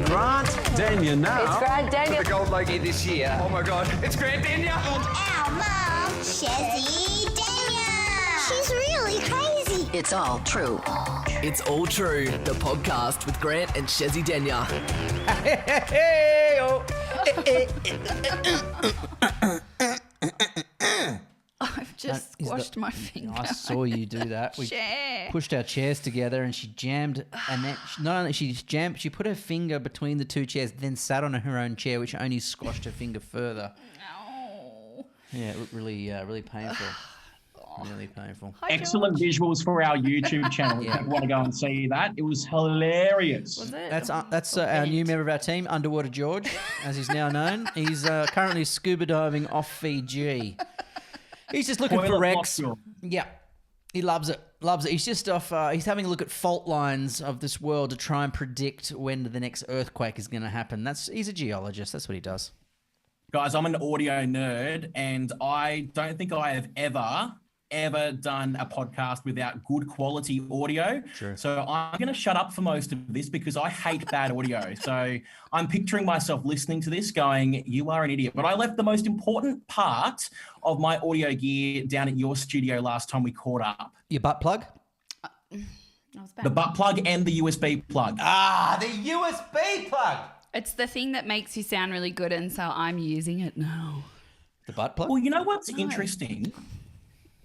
Grant Dania now. It's Grant Dania. The gold lady this year. Oh my God, it's Grant Dania. And our mom, Chezzi Dania. She's really crazy. It's all true. It's All True, the podcast with Grant and Chezzi Dania. I've just squashed my finger. I saw you do that. We pushed our chairs together and she jammed, and then not only she jammed, she put her finger between the two chairs, then sat on her own chair, which only squashed her finger further. No. Yeah, it looked really painful. Really painful. Hi, Excellent George. visuals for our YouTube channel. If you want to go and see that, it was hilarious. Was it? That's our new member of our team, Underwater George, as he's now known. He's currently scuba diving off Fiji. He's just looking for Toilet wrecks. lock. Yeah, he loves it. Loves it. He's just off. He's having a look at fault lines of this world to try and predict when the next earthquake is going to happen. He's a geologist. That's what he does. Guys, I'm an audio nerd, and I don't think I have ever done a podcast without good quality audio. True. So I'm going to shut up for most of this because I hate bad audio. So I'm picturing myself listening to this going, you are an idiot. But I left the most important part of my audio gear down at your studio last time we caught up. Your butt plug? The butt plug and the USB plug. Ah, the USB plug. It's the thing that makes you sound really good, and so I'm using it now. The butt plug? Well, you know what's interesting?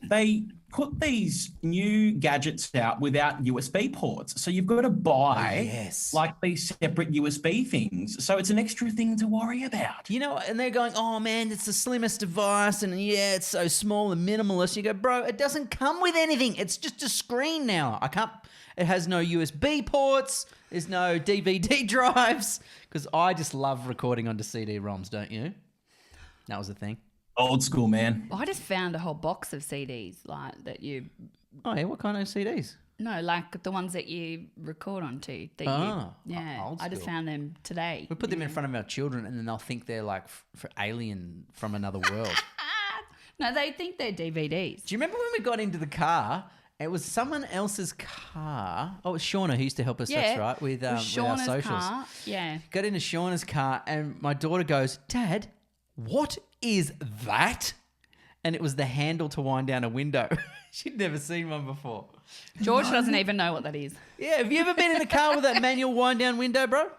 They put these new gadgets out without USB ports. So you've got to buy like these separate USB things. So it's an extra thing to worry about. You know, and they're going, oh man, it's the slimmest device and yeah, it's so small and minimalist. You go, bro, it doesn't come with anything. It's just a screen now. It has no USB ports. There's no DVD drives. Because I just love recording onto CD-ROMs, don't you? That was the thing. Old school, man. I just found a whole box of CDs like that you. Oh yeah, what kind of CDs? No, like the ones that you record onto. Yeah, old I just school. found them today. We put them in front of our children and then they'll think they're like for alien from another world. No, they think they're DVDs. Do you remember when we got into the car? It was someone else's car. Oh, it was Shauna who used to help us, Yeah, that's right, with our Shauna's socials. car. Yeah. Got into Shauna's car and my daughter goes, Dad, what is that? And it was the handle to wind down a window. She'd never seen one before. George doesn't even know what that is. Yeah, have you ever been in a car with that manual wind down window, bro?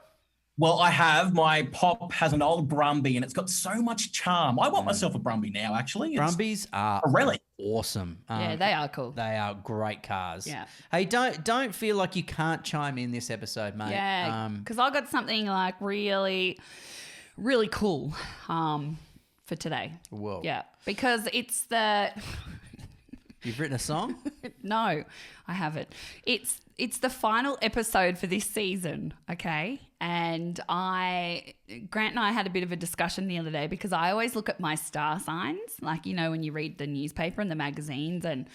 Well, I have. My pop has an old Brumby and it's got so much charm. I want myself a Brumby now, actually. It's Brumbies are a relic. Awesome. Yeah, they are cool. They are great cars. Yeah. Hey, don't feel like you can't chime in this episode, mate. Yeah, because I got something like really, really cool for today. Whoa. Yeah, because it's the... You've written a song? No, I haven't. It's the final episode for this season, okay? And Grant and I had a bit of a discussion the other day because I always look at my star signs, like, you know, when you read the newspaper and the magazines, and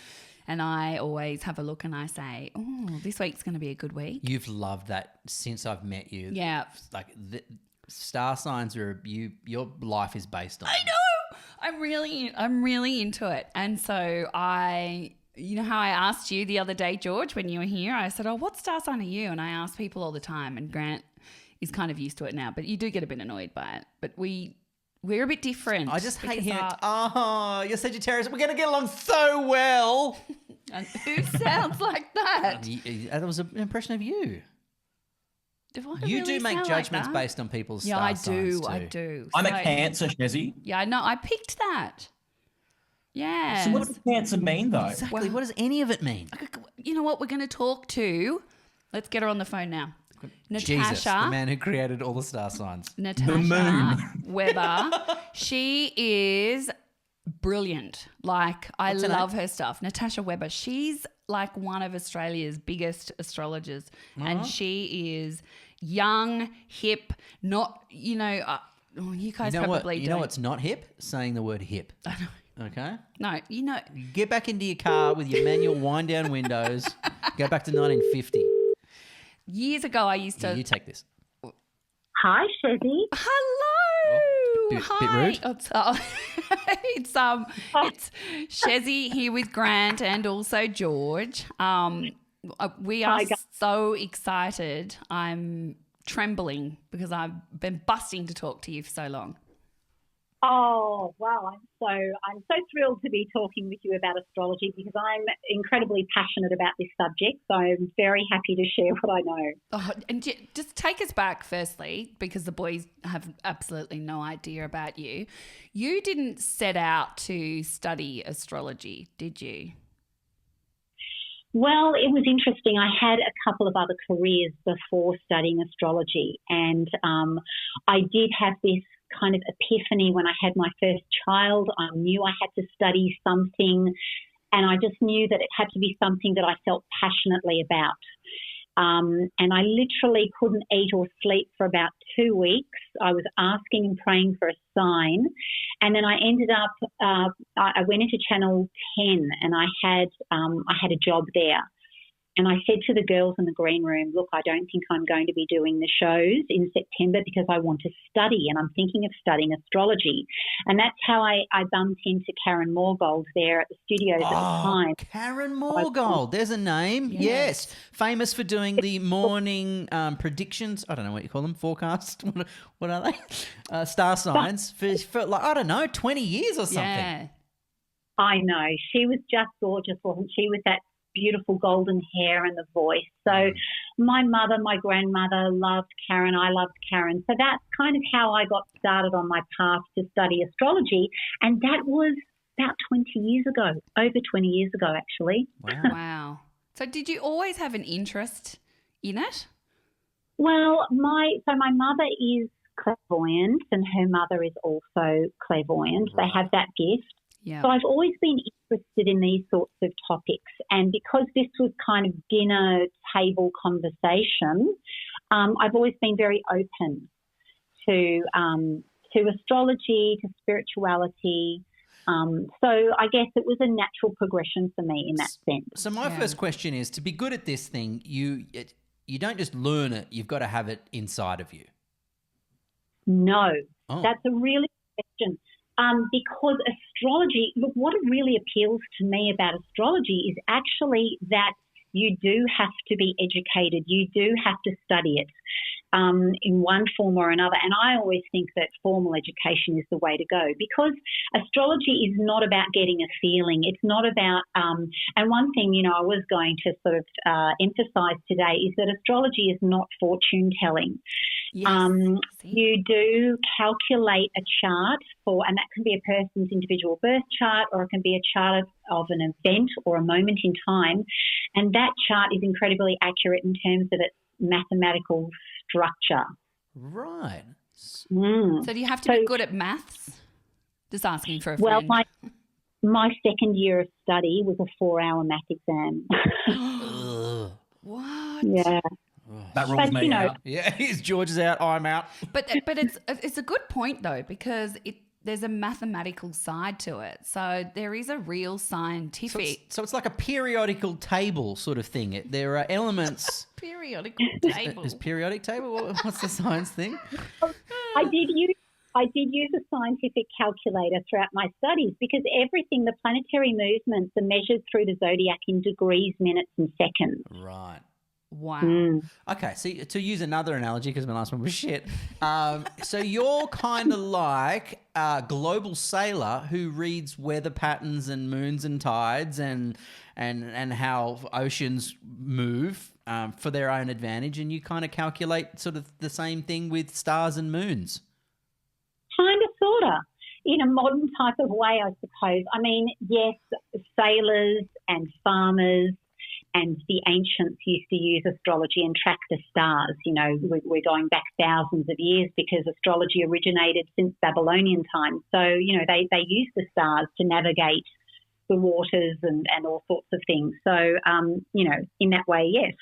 I always have a look and I say, oh, this week's going to be a good week. You've loved that since I've met you. Yeah. Like star signs are your life is based on. I know. I'm really into it. And so you know how I asked you the other day, George, when you were here, I said, oh, what star sign are you? And I ask people all the time, and Grant is kind of used to it now, but you do get a bit annoyed by it. But we're a bit different. I just hate hearing, you're Sagittarius. We're going to get along so well. And who sounds like that? That was an impression of you. You do make judgments based on people's star signs too. I do. I'm a Cancer, Chezzi. Yeah, I know. I picked that. Yeah. So what does Cancer mean, though? Exactly. Well, what does any of it mean? You know what? We're going to talk to. Let's get her on the phone now. Natasha. Jesus, the man who created all the star signs. Natasha Weber. She is brilliant. Like, I love her stuff. Natasha Weber. She's like one of Australia's biggest astrologers. And she is young, hip, not, you know, you guys probably don't. You know what's not hip? Saying the word hip. I know. Okay? No, you know. Get back into your car with your manual wind down windows. Go back to 1950. Years ago, I used to. Yeah, you take this. Hi, Chezzi. Hello. Bit Hi. rude. It's Chezzi here with Grant and also George. We are so excited. I'm trembling because I've been busting to talk to you for so long. Oh, wow. I'm so thrilled to be talking with you about astrology because I'm incredibly passionate about this subject. So I'm very happy to share what I know. Oh, and just take us back firstly, because the boys have absolutely no idea about you. You didn't set out to study astrology, did you? Well, it was interesting. I had a couple of other careers before studying astrology, and I did have this kind of epiphany when I had my first child. I knew I had to study something, and I just knew that it had to be something that I felt passionately about. And I literally couldn't eat or sleep for about 2 weeks. I was asking and praying for a sign. And then I ended up, I went into Channel 10 and I had a job there. And I said to the girls in the green room, look, I don't think I'm going to be doing the shows in September because I want to study and I'm thinking of studying astrology. And that's how I bumped into Karen Morgold there at the studios at the time. Karen Morgold, there's a name. Yes. Famous for doing the morning predictions. I don't know what you call them, forecast. What are they? Star signs for like, I don't know, 20 years or something. Yeah. I know. She was just gorgeous, wasn't she, with that beautiful golden hair and the voice. So my mother, my grandmother loved Karen. I loved Karen. So that's kind of how I got started on my path to study astrology. And that was about 20 years ago, over 20 years ago, actually. Wow. So did you always have an interest in it? Well, my mother is clairvoyant and her mother is also clairvoyant. They have that gift. Yeah. So I've always been interested in these sorts of topics. And because this was kind of dinner table conversation, I've always been very open to astrology, to spirituality. So I guess it was a natural progression for me in that sense. So my first question is, to be good at this thing, you don't just learn it, you've got to have it inside of you. No, that's a really good question. Because astrology, look, what really appeals to me about astrology is actually that you do have to be educated. You do have to study it in one form or another. And I always think that formal education is the way to go because astrology is not about getting a feeling. It's not about, and one thing, I was going to sort of emphasize today is that astrology is not fortune telling. Yes. You do calculate a chart and that can be a person's individual birth chart or it can be a chart of an event or a moment in time. And that chart is incredibly accurate in terms of its mathematical structure. Right. So do you have to be good at maths? Just asking for a friend. Well, my second year of study was a 4-hour math exam. What? Yeah. That rules me out. Yeah, George is out, I'm out. But it's a good point though because there's a mathematical side to it. So there is a real scientific. So it's like a periodical table sort of thing. There are elements. Periodical table. Is periodic table? What's the science thing? I did use a scientific calculator throughout my studies because everything, the planetary movements are measured through the zodiac in degrees, minutes and seconds. Right. Wow. Okay, so to use another analogy, because my last one was shit, so you're kind of like a global sailor who reads weather patterns and moons and tides and how oceans move for their own advantage, and you kind of calculate sort of the same thing with stars and moons. Kind of, sort of. In a modern type of way, I suppose. I mean, yes, sailors and farmers and the ancients used to use astrology and track the stars. We're going back thousands of years because astrology originated since Babylonian times. So, they used the stars to navigate the waters and all sorts of things. So, in that way, yes.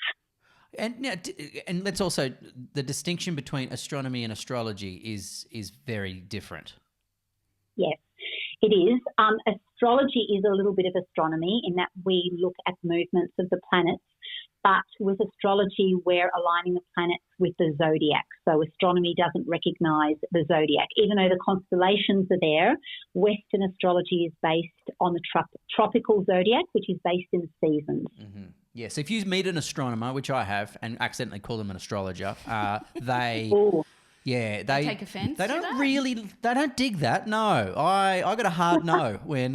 And let's also, the distinction between astronomy and astrology is very different. Yes, it is. Astrology is a little bit of astronomy in that we look at movements of the planets, but with astrology, we're aligning the planets with the zodiac. So astronomy doesn't recognise the zodiac. Even though the constellations are there, Western astrology is based on the tropical zodiac, which is based in seasons. Mm-hmm. Yes, if you meet an astronomer, which I have, and accidentally call them an astrologer, they... Ooh. Yeah, They take offence They to don't that? really. They don't dig that. No, I got a hard no when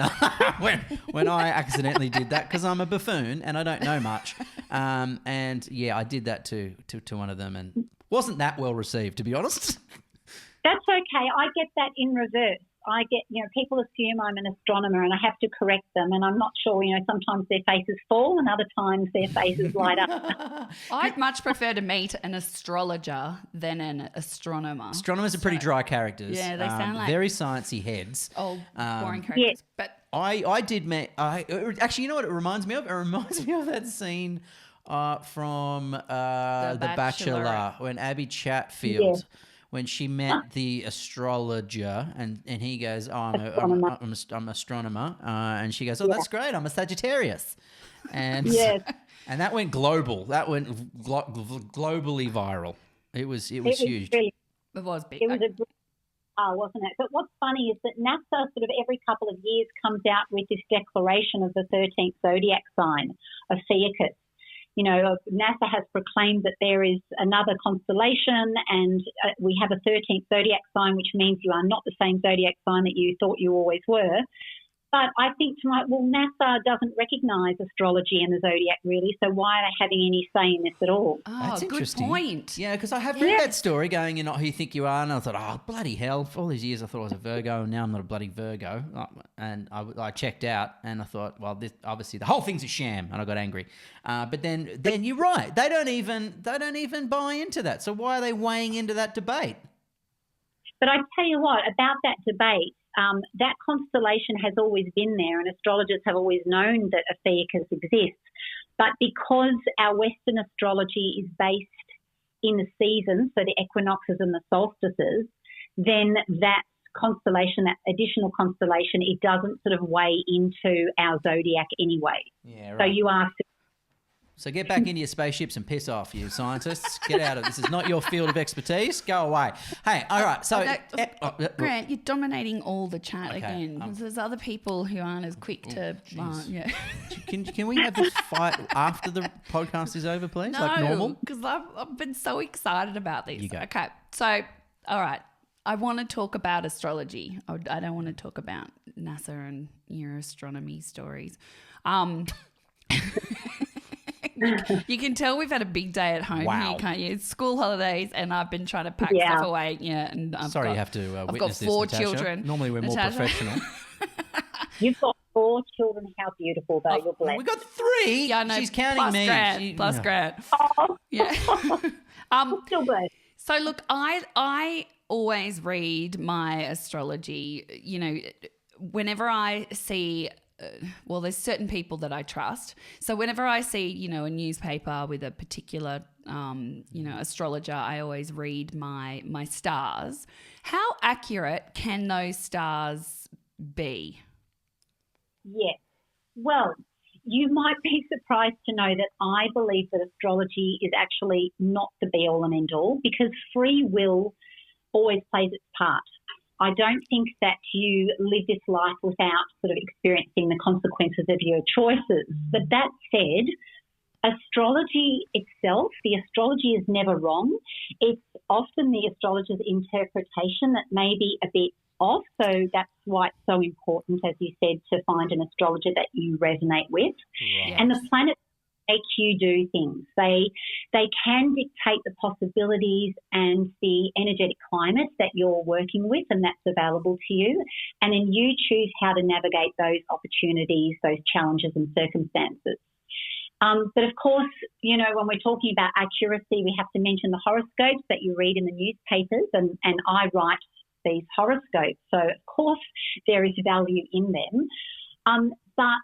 when I accidentally did that because I'm a buffoon and I don't know much. And yeah, I did that to one of them and wasn't that well received, to be honest. That's okay. I get that in reverse. I get, people assume I'm an astronomer and I have to correct them, and I'm not sure, sometimes their faces fall and other times their faces light up. I'd much prefer to meet an astrologer than an astronomer. Astronomers are pretty dry characters. Yeah, they sound like very sciencey heads. old, boring characters. Yeah. But I did meet. Actually, you know what it reminds me of? It reminds me of that scene from The Bachelor Bachelorette. when Abby Chatfield. Yeah. When she met the astrologer and he goes, oh, I'm an astronomer. And she goes, oh, that's great. I'm a Sagittarius. And Yes. and that went global. That went globally viral. It was huge. Really, it was big. it was a good wasn't it? But what's funny is that NASA sort of every couple of years comes out with this declaration of the 13th zodiac sign of Theicus. NASA has proclaimed that there is another constellation and we have a 13th zodiac sign, which means you are not the same zodiac sign that you thought you always were. But I think NASA doesn't recognise astrology and the zodiac really, so why are they having any say in this at all? Oh, That's good interesting. point. Yeah, because I have read that story going, you're not who you think you are, and I thought, oh, bloody hell, for all these years I thought I was a Virgo, and now I'm not a bloody Virgo. And I checked out, and I thought, well, this obviously the whole thing's a sham, and I got angry. But then you're right, they don't even buy into that. So why are they weighing into that debate? But I tell you what, about that debate, that constellation has always been there and astrologers have always known that a Theicus exists. But because our Western astrology is based in the seasons, so the equinoxes and the solstices, then that constellation, that additional constellation, it doesn't sort of weigh into our zodiac anyway. Yeah, right. So you are... So get back into your spaceships and piss off, you scientists. Get out of this. Is not your field of expertise. Go away. Hey, all right. So, Grant, you're dominating all the chat again because there's other people who aren't as quick to. Yeah. Can we have this fight after the podcast is over, please? Like normal? Because I've been so excited about this. You go. Okay, so all right, I want to talk about astrology. I don't want to talk about NASA and your astronomy stories. You can tell we've had a big day at home here, can't you? It's school holidays and I've been trying to pack stuff away. Yeah, and you have to I've witness got 4 this, Natasha. children. Normally we're more professional. You've got 4 children. How beautiful, though. You're blessed. We got 3. Yeah, I know. She's counting plus me. Grant, plus Grant. Oh. Yeah. Still blessed. So look, I always read my astrology, whenever I see there's certain people that I trust. So whenever I see, a newspaper with a particular, astrologer, I always read my stars. How accurate can those stars be? Yes. Well, you might be surprised to know that I believe that astrology is actually not the be-all and end-all because free will always plays its part. I don't think that you live this life without sort of experiencing the consequences of your choices. But that said, astrology itself, the astrology is never wrong. It's often the astrologer's interpretation that may be a bit off. So that's why it's so important, as you said, to find an astrologer that you resonate with. Yes. And the planets make you do things. They can dictate the possibilities and the energetic climate that you're working with and that's available to you. And then you choose how to navigate those opportunities, those challenges and circumstances. But of course, when we're talking about accuracy, we have to mention the horoscopes that you read in the newspapers and I write these horoscopes. So of course there is value in them. But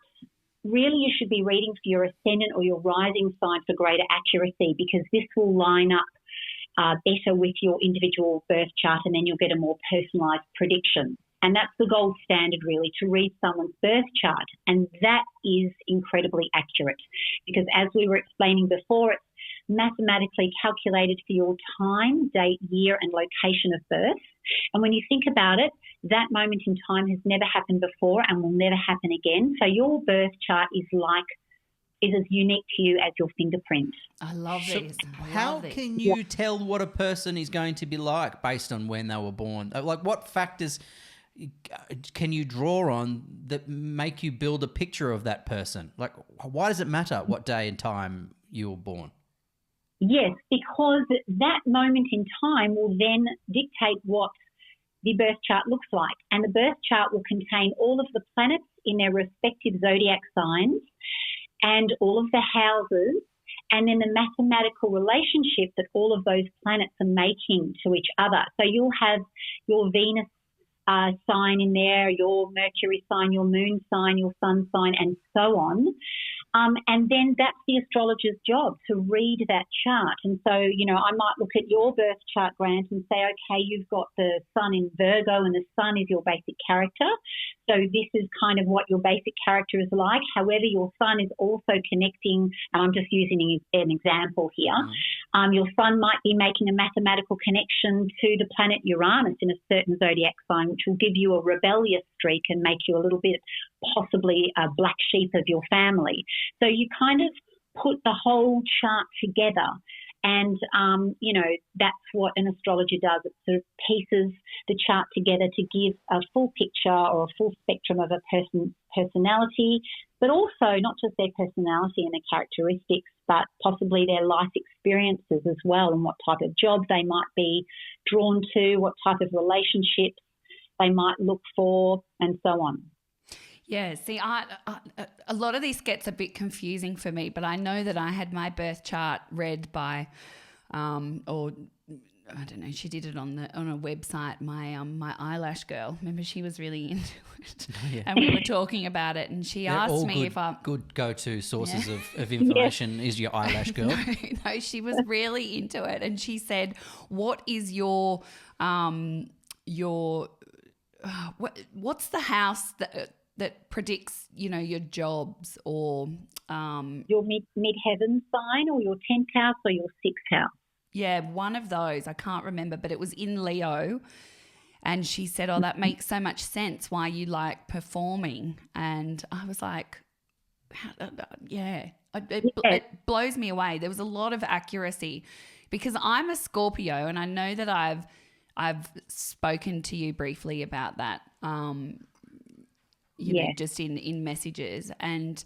really, you should be reading for your ascendant or your rising sign for greater accuracy because this will line up better with your individual birth chart and then you'll get a more personalised prediction. And that's the gold standard, really, to read someone's birth chart. And that is incredibly accurate because, as we were explaining before, it's mathematically calculated for your time, date, year and location of birth. And when you think about it, that moment in time has never happened before and will never happen again. So your birth chart is like is as unique to you as your fingerprint. I love this. How can you tell what a person is going to be like based on when they were born? Like, what factors can you draw on that make you build a picture of that person? Like, why does it matter what day and time you were born? Yes, because that moment in time will then dictate what the birth chart looks like. And the birth chart will contain all of the planets in their respective zodiac signs and all of the houses, and then the mathematical relationship that all of those planets are making to each other. So you'll have your Venus sign in there, your Mercury sign, your moon sign, your sun sign, and so on. And then that's the astrologer's job, to read that chart. And so, you know, I might look at your birth chart, Grant, and say, okay, you've got the sun in Virgo and the sun is your basic character. So this is kind of what your basic character is like. However, your sun is also connecting, and I'm just using an example here. Your sun might be making a mathematical connection to the planet Uranus in a certain zodiac sign, which will give you a rebellious streak and make you a little bit possibly a black sheep of your family. So you kind of put the whole chart together, and, you know, that's what an astrologer does. It sort of pieces the chart together to give a full picture or a full spectrum of a person's personality, but also not just their personality and their characteristics, but possibly their life experiences as well, and what type of job they might be drawn to, what type of relationships they might look for, and so on. Yeah, see, a lot of this gets a bit confusing for me, but I know that I had my birth chart read by, or I don't know, she did it on a website. My eyelash girl, remember, she was really into it, and we were talking about it, and she asked me if I'm good go-to sources of information is your eyelash girl. No, she was really into it, and she said, "What is your what's the house that predicts, you know, your jobs, or your midheaven sign, or your 10th house, or your 6th house?" Yeah, one of those. I can't remember, but it was in Leo. And she said, "Oh, that makes so much sense why you like performing." And I was like, it blows me away. There was a lot of accuracy, because I'm a Scorpio, and I know that I've spoken to you briefly about that. You know, just in messages, and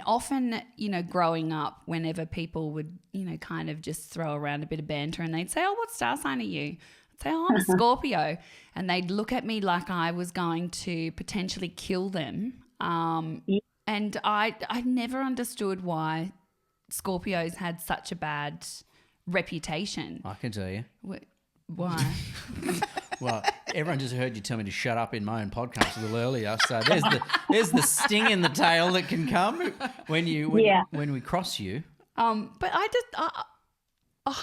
often, you know, growing up, whenever people would, you know, kind of just throw around a bit of banter, and they'd say, "Oh, what star sign are you?" I'd say, "Oh, I'm a Scorpio," and they'd look at me like I was going to potentially kill them. And I never understood why Scorpios had such a bad reputation. I can tell you. Why? Well, everyone just heard you tell me to shut up in my own podcast a little earlier. So there's the sting in the tail that can come when we cross you. But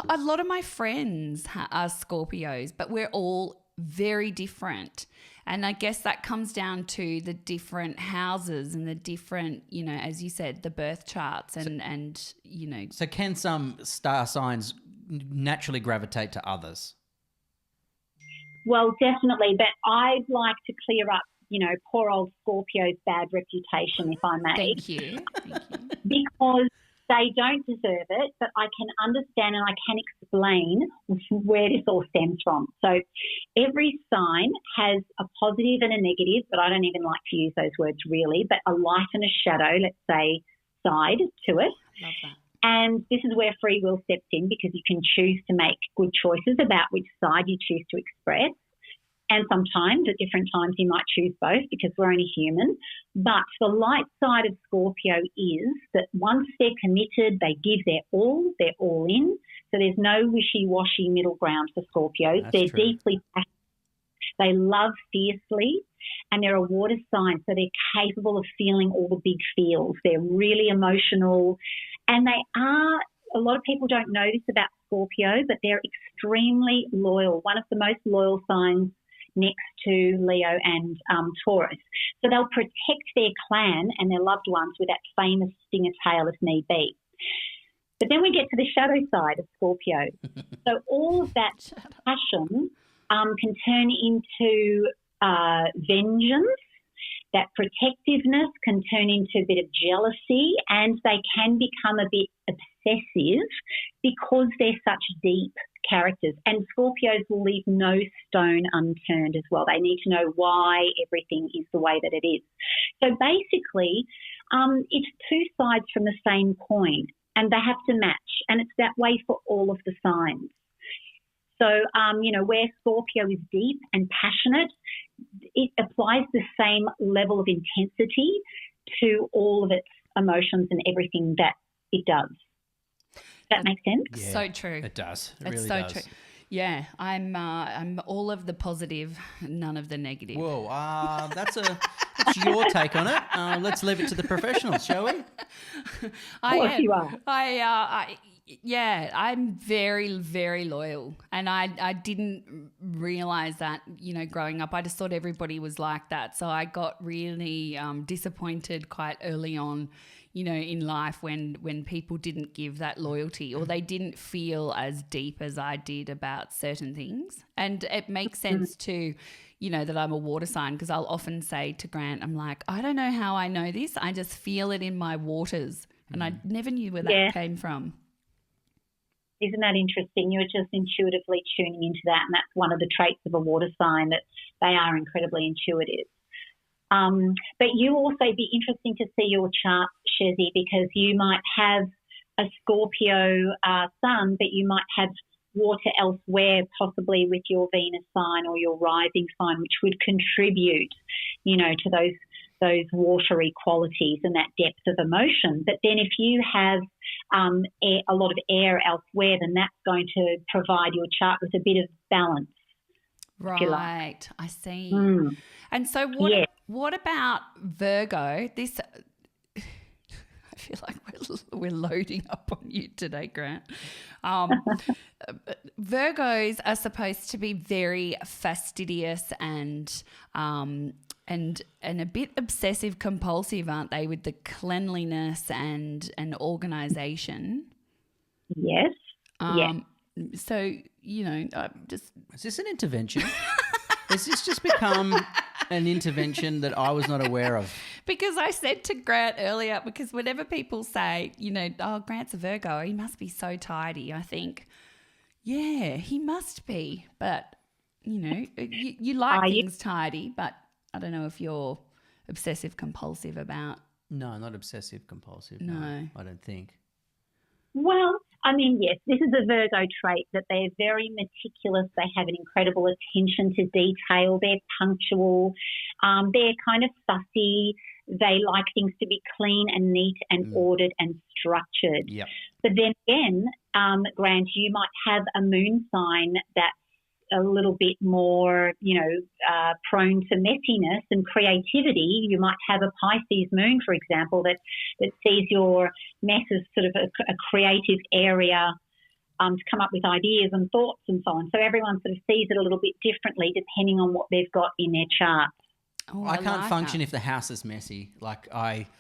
a lot of my friends are Scorpios, but we're all very different. And I guess that comes down to the different houses and the different, you know, as you said, the birth charts and you know. So can some star signs naturally gravitate to others? Well, definitely, but I'd like to clear up, you know, poor old Scorpio's bad reputation, if I may. Thank you. Because they don't deserve it, but I can understand and I can explain where this all stems from. So every sign has a positive and a negative, but I don't even like to use those words really, but a light and a shadow, let's say, side to it. Love that. And this is where free will steps in, because you can choose to make good choices about which side you choose to express. And sometimes at different times you might choose both, because we're only human. But the light side of Scorpio is that once they're committed, they give their all, they're all in. So there's no wishy-washy middle ground for Scorpios. They're deeply passionate. They love fiercely, and they're a water sign, so they're capable of feeling all the big feels. They're really emotional, and a lot of people don't know this about Scorpio, but they're extremely loyal, one of the most loyal signs next to Leo and Taurus. So they'll protect their clan and their loved ones with that famous stinger tail if need be. But then we get to the shadow side of Scorpio. So all of that passion can turn into vengeance that protectiveness can turn into a bit of jealousy, and they can become a bit obsessive because they're such deep characters. And Scorpios will leave no stone unturned as well. They need to know why everything is the way that it is. So basically, it's two sides from the same coin, and they have to match. And it's that way for all of the signs. So, where Scorpio is deep and passionate, it applies the same level of intensity to all of its emotions and everything that it does. Does that make sense? Yeah, So true. It does. It It's really so does. true. Yeah, I'm all of the positive, none of the negative. Whoa, that's your take on it. Let's leave it to the professionals, shall we? I Of course am. you are. I'm very, very loyal, and I didn't realize that, growing up. I just thought everybody was like that, so I got really disappointed quite early on, in life when people didn't give that loyalty, or they didn't feel as deep as I did about certain things. And it makes sense too, that I'm a water sign, because I'll often say to Grant, I'm like, I don't know how I know this. I just feel it in my waters. And I never knew where that came from. Isn't that interesting? You're just intuitively tuning into that, and that's one of the traits of a water sign, that they are incredibly intuitive. But you also be interesting to see your chart, Chezzi, because you might have a Scorpio sun, but you might have water elsewhere, possibly with your Venus sign or your rising sign, which would contribute, to those watery qualities and that depth of emotion. But then if you have a lot of air elsewhere, then that's going to provide your chart with a bit of balance. Right, I see. Mm. And so what about Virgo? This I feel like we're loading up on you today, Grant. Virgos are supposed to be very fastidious and a bit obsessive compulsive, aren't they, with the cleanliness and organisation? Yes. So, just... Is this an intervention? Has this just become an intervention that I was not aware of? Because I said to Grant earlier, because whenever people say, Grant's a Virgo, he must be so tidy, I think, yeah, he must be. But, you like things tidy, but I don't know if you're obsessive compulsive about... No, not obsessive compulsive. No. I don't think. Well, yes, this is a Virgo trait, that they're very meticulous. They have an incredible attention to detail. They're punctual. They're kind of fussy. They like things to be clean and neat and ordered and structured. Yep. But then again, Grant, you might have a moon sign that's a little bit more, prone to messiness and creativity. You might have a Pisces moon, for example, that sees your mess as sort of a creative area to come up with ideas and thoughts and so on. So everyone sort of sees it a little bit differently depending on what they've got in their chart. Oh, I can't like function that. if the house is messy.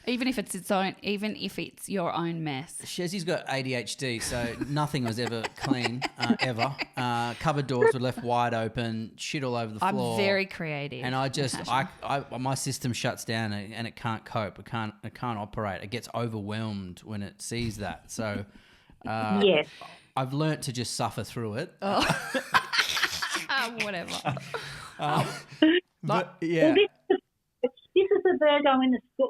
Even if it's your own mess. Chezzi's got ADHD, so nothing was ever clean, ever. Cupboard doors were left wide open, shit all over the floor. I'm very creative. And my system shuts down and it can't cope. It can't operate. It gets overwhelmed when it sees that. So, Yes. I've learnt to just suffer through it. Whatever. But yeah. Well, this is a Virgo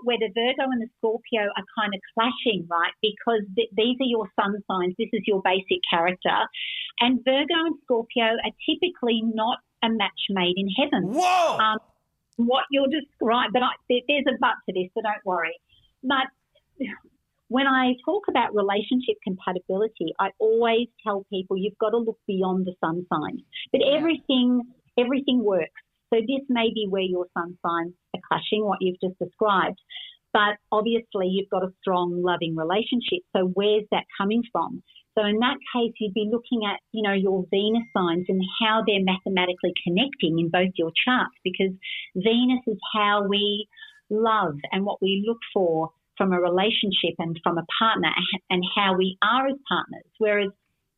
where the Virgo and the Scorpio are kind of clashing, right? Because these are your sun signs. This is your basic character. And Virgo and Scorpio are typically not a match made in heaven. Whoa! What you're describing, but there's a but to this, so don't worry. But when I talk about relationship compatibility, I always tell people you've got to look beyond the sun signs. But everything works. So this may be where your sun signs are clashing, what you've just described. But obviously you've got a strong, loving relationship. So where's that coming from? So in that case, you'd be looking at, your Venus signs and how they're mathematically connecting in both your charts, because Venus is how we love and what we look for from a relationship and from a partner and how we are as partners. Whereas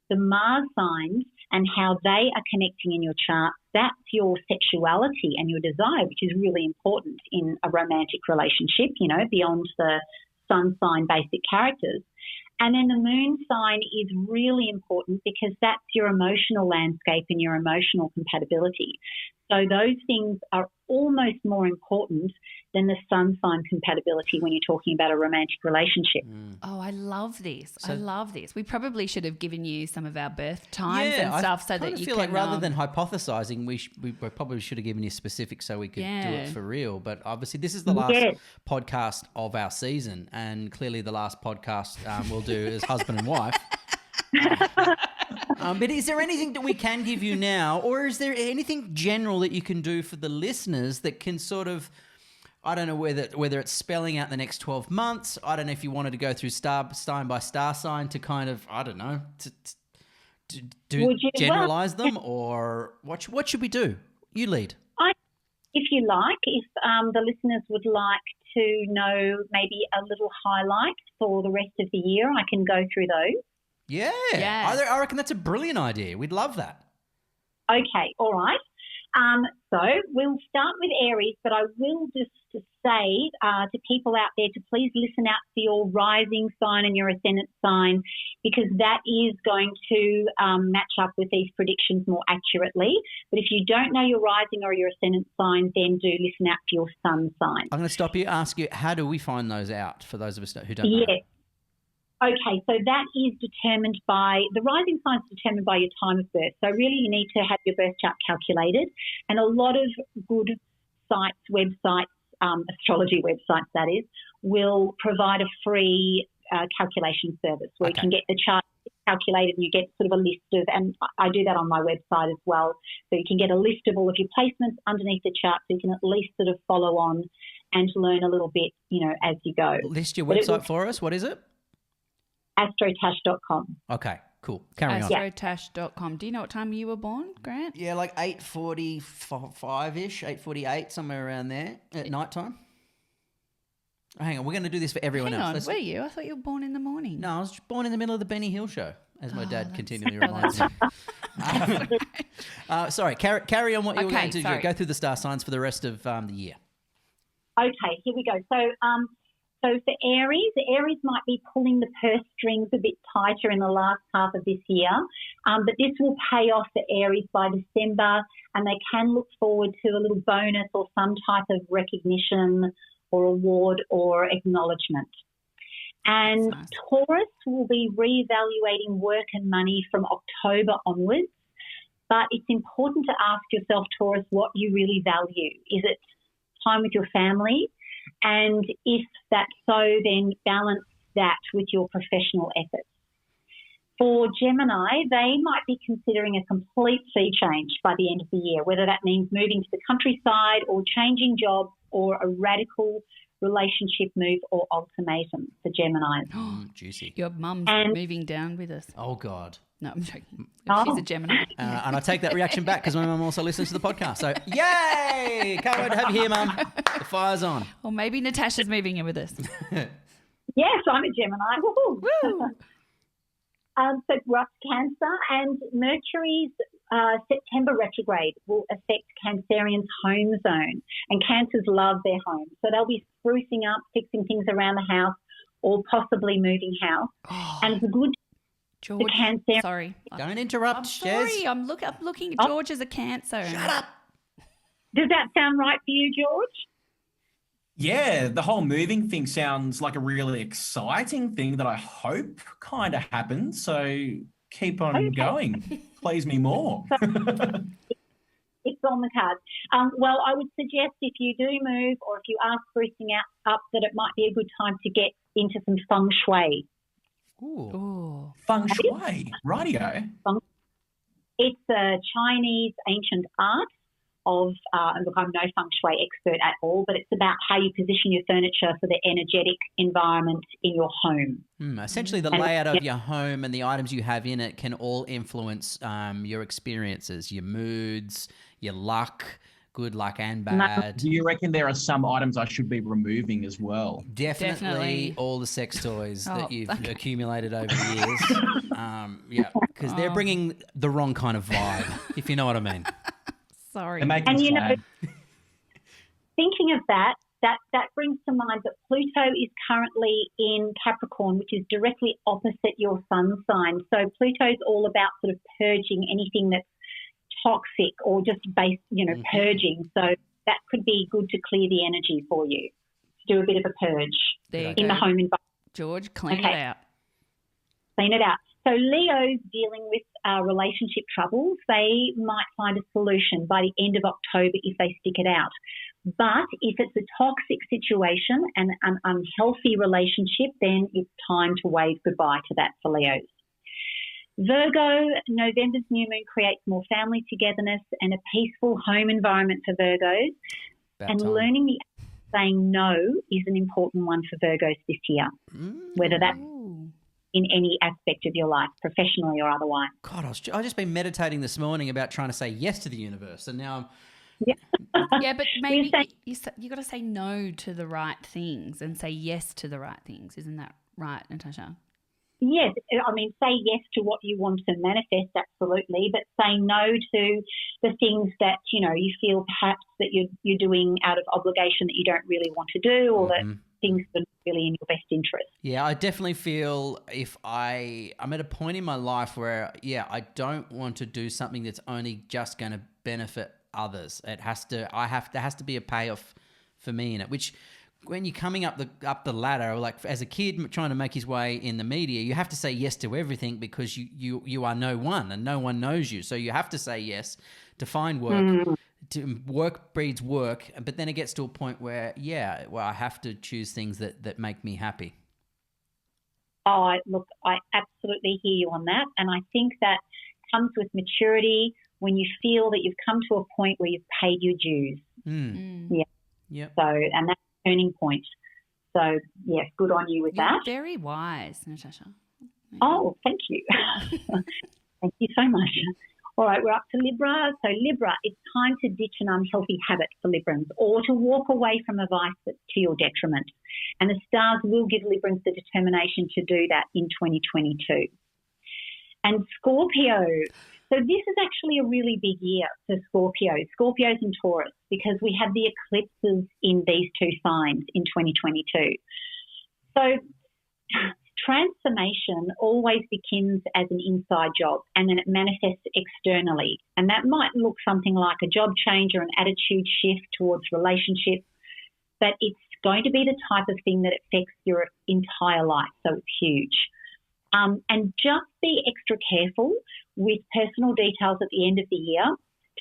the Mars signs and how they are connecting in your chart, that's your sexuality and your desire, which is really important in a romantic relationship, you know, beyond the sun sign basic characters. And then the moon sign is really important because that's your emotional landscape and your emotional compatibility. So those things are almost more important than the sun sign compatibility when you're talking about a romantic relationship. Oh, I love this. I love this. We probably should have given you some of our birth times and stuff so that you feel can... like rather than hypothesizing, we probably should have given you specifics so we could do it for real. But obviously this is the last podcast of our season, and clearly the last podcast we'll do as husband and wife. But is there anything that we can give you now, or is there anything general that you can do for the listeners that can sort of, I don't know whether it's spelling out the next 12 months. I don't know if you wanted to go through sign by star sign to kind of, I don't know, to generalize them, or what should we do? You lead. If you like, if the listeners would like to know maybe a little highlight for the rest of the year, I can go through those. Yeah. I reckon that's a brilliant idea. We'd love that. Okay, all right. So we'll start with Aries, but I will just say to people out there to please listen out for your rising sign and your ascendant sign, because that is going to match up with these predictions more accurately. But if you don't know your rising or your ascendant sign, then do listen out for your sun sign. I'm going to stop you, ask you, how do we find those out for those of us who don't know? Yes. Okay, so that is determined by, the rising sign is determined by your time of birth. So really you need to have your birth chart calculated, and a lot of good sites, websites, astrology websites that is, will provide a free calculation service where you can get the chart calculated and you get sort of a list of, and I do that on my website as well, so you can get a list of all of your placements underneath the chart so you can at least sort of follow on and learn a little bit, you know, as you go. List your website for us. What is it? Astrotash.com. Okay, cool. Carry on. Astrotash.com. Do you know what time you were born, Grant? Yeah, like 8:45-ish, 8:48, somewhere around there at night time. Oh, hang on, we're going to do this for everyone else. Were you? I thought you were born in the morning. No, I was born in the middle of the Benny Hill show, as my dad continually reminds me. Sorry, carry on what you were going to do. Go through the star signs for the rest of the year. Okay, here we go. So for Aries, the Aries might be pulling the purse strings a bit tighter in the last half of this year, but this will pay off for Aries by December, and they can look forward to a little bonus or some type of recognition or award or acknowledgement. And nice. Taurus will be reevaluating work and money from October onwards, but it's important to ask yourself, Taurus, what you really value. Is it time with your family? And if that's so, then balance that with your professional efforts. For Gemini, they might be considering a complete sea change by the end of the year, whether that means moving to the countryside or changing jobs or a radical relationship move or ultimatum for Gemini. Juicy. Your mum's moving down with us. Oh, God. No, I'm joking. She's a Gemini. And I take that reaction back because my mum also listens to the podcast. So, yay! Can't wait to have you here, Mum. The fire's on. Or maybe Natasha's moving in with us. Yes, I'm a Gemini. Woo-hoo. Woo! So rough Cancer, and Mercury's September retrograde will affect Cancerians' home zone, and Cancers love their home. So they'll be sprucing up, fixing things around the house, or possibly moving house. And it's a good George, sorry. Don't interrupt, I'm sorry. I'm looking at George as a Cancer. Shut up. Does that sound right for you, George? Yeah, the whole moving thing sounds like a really exciting thing that I hope kind of happens. So keep on going. Please me more. It's on the cards. Well, I would suggest if you do move or if you are sprucing up that it might be a good time to get into some Feng Shui. Ooh. Feng Shui, rightio. It's a Chinese ancient art of, look, I'm no Feng Shui expert at all, but it's about how you position your furniture for the energetic environment in your home. Essentially, the layout of your home and the items you have in it can all influence your experiences, your moods, your luck, good luck and bad. Do you reckon there are some items I should be removing as well? Definitely. All the sex toys that you've accumulated over the years. Because they're bringing the wrong kind of vibe, if you know what I mean. Sorry. They make And us you know, sad. thinking of that brings to mind that Pluto is currently in Capricorn, which is directly opposite your sun sign. So Pluto's all about sort of purging anything that's toxic or just purging. So that could be good to clear the energy for you, to do a bit of a purge There you in go. the home environment. George, clean it Okay. out. Clean it out. So Leo's dealing with relationship troubles. They might find a solution by the end of October if they stick it out. But if it's a toxic situation and an unhealthy relationship, then it's time to wave goodbye to that for Leos. Virgo, November's new moon creates more family togetherness and a peaceful home environment for Virgos. About time. Learning the saying no is an important one for Virgos this year, whether that's in any aspect of your life, professionally or otherwise. God, I just been meditating this morning about trying to say yes to the universe, and now I'm. Yeah, but maybe say- you got to say no to the right things and say yes to the right things. Isn't that right, Natasha? Yes, I mean, say yes to what you want to manifest, absolutely, but say no to the things that, you feel perhaps that you're doing out of obligation that you don't really want to do, or that things that are really in your best interest. Yeah, I definitely feel if I'm at a point in my life where, I don't want to do something that's only just going to benefit others. There has to be a payoff for me in it, which when you're coming up the ladder, or like as a kid trying to make his way in the media, you have to say yes to everything because you are no one and no one knows you. So you have to say yes to find work. To work breeds work, but then it gets to a point where, I have to choose things that make me happy. Oh, look, I absolutely hear you on that. And I think that comes with maturity when you feel that you've come to a point where you've paid your dues. Yeah. Yep. So, and that's a turning point. So, yes, good on you with You're that. very wise, Natasha. Oh, thank you. Thank you so much. All right, we're up to Libra. So Libra, it's time to ditch an unhealthy habit for Librans or to walk away from a vice that's to your detriment. And the stars will give Librans the determination to do that in 2022. And Scorpio. So this is actually a really big year for Scorpios and Taurus, because we have the eclipses in these two signs in 2022. So transformation always begins as an inside job and then it manifests externally. And that might look something like a job change or an attitude shift towards relationships, but it's going to be the type of thing that affects your entire life. So it's huge. And just be extra careful with personal details at the end of the year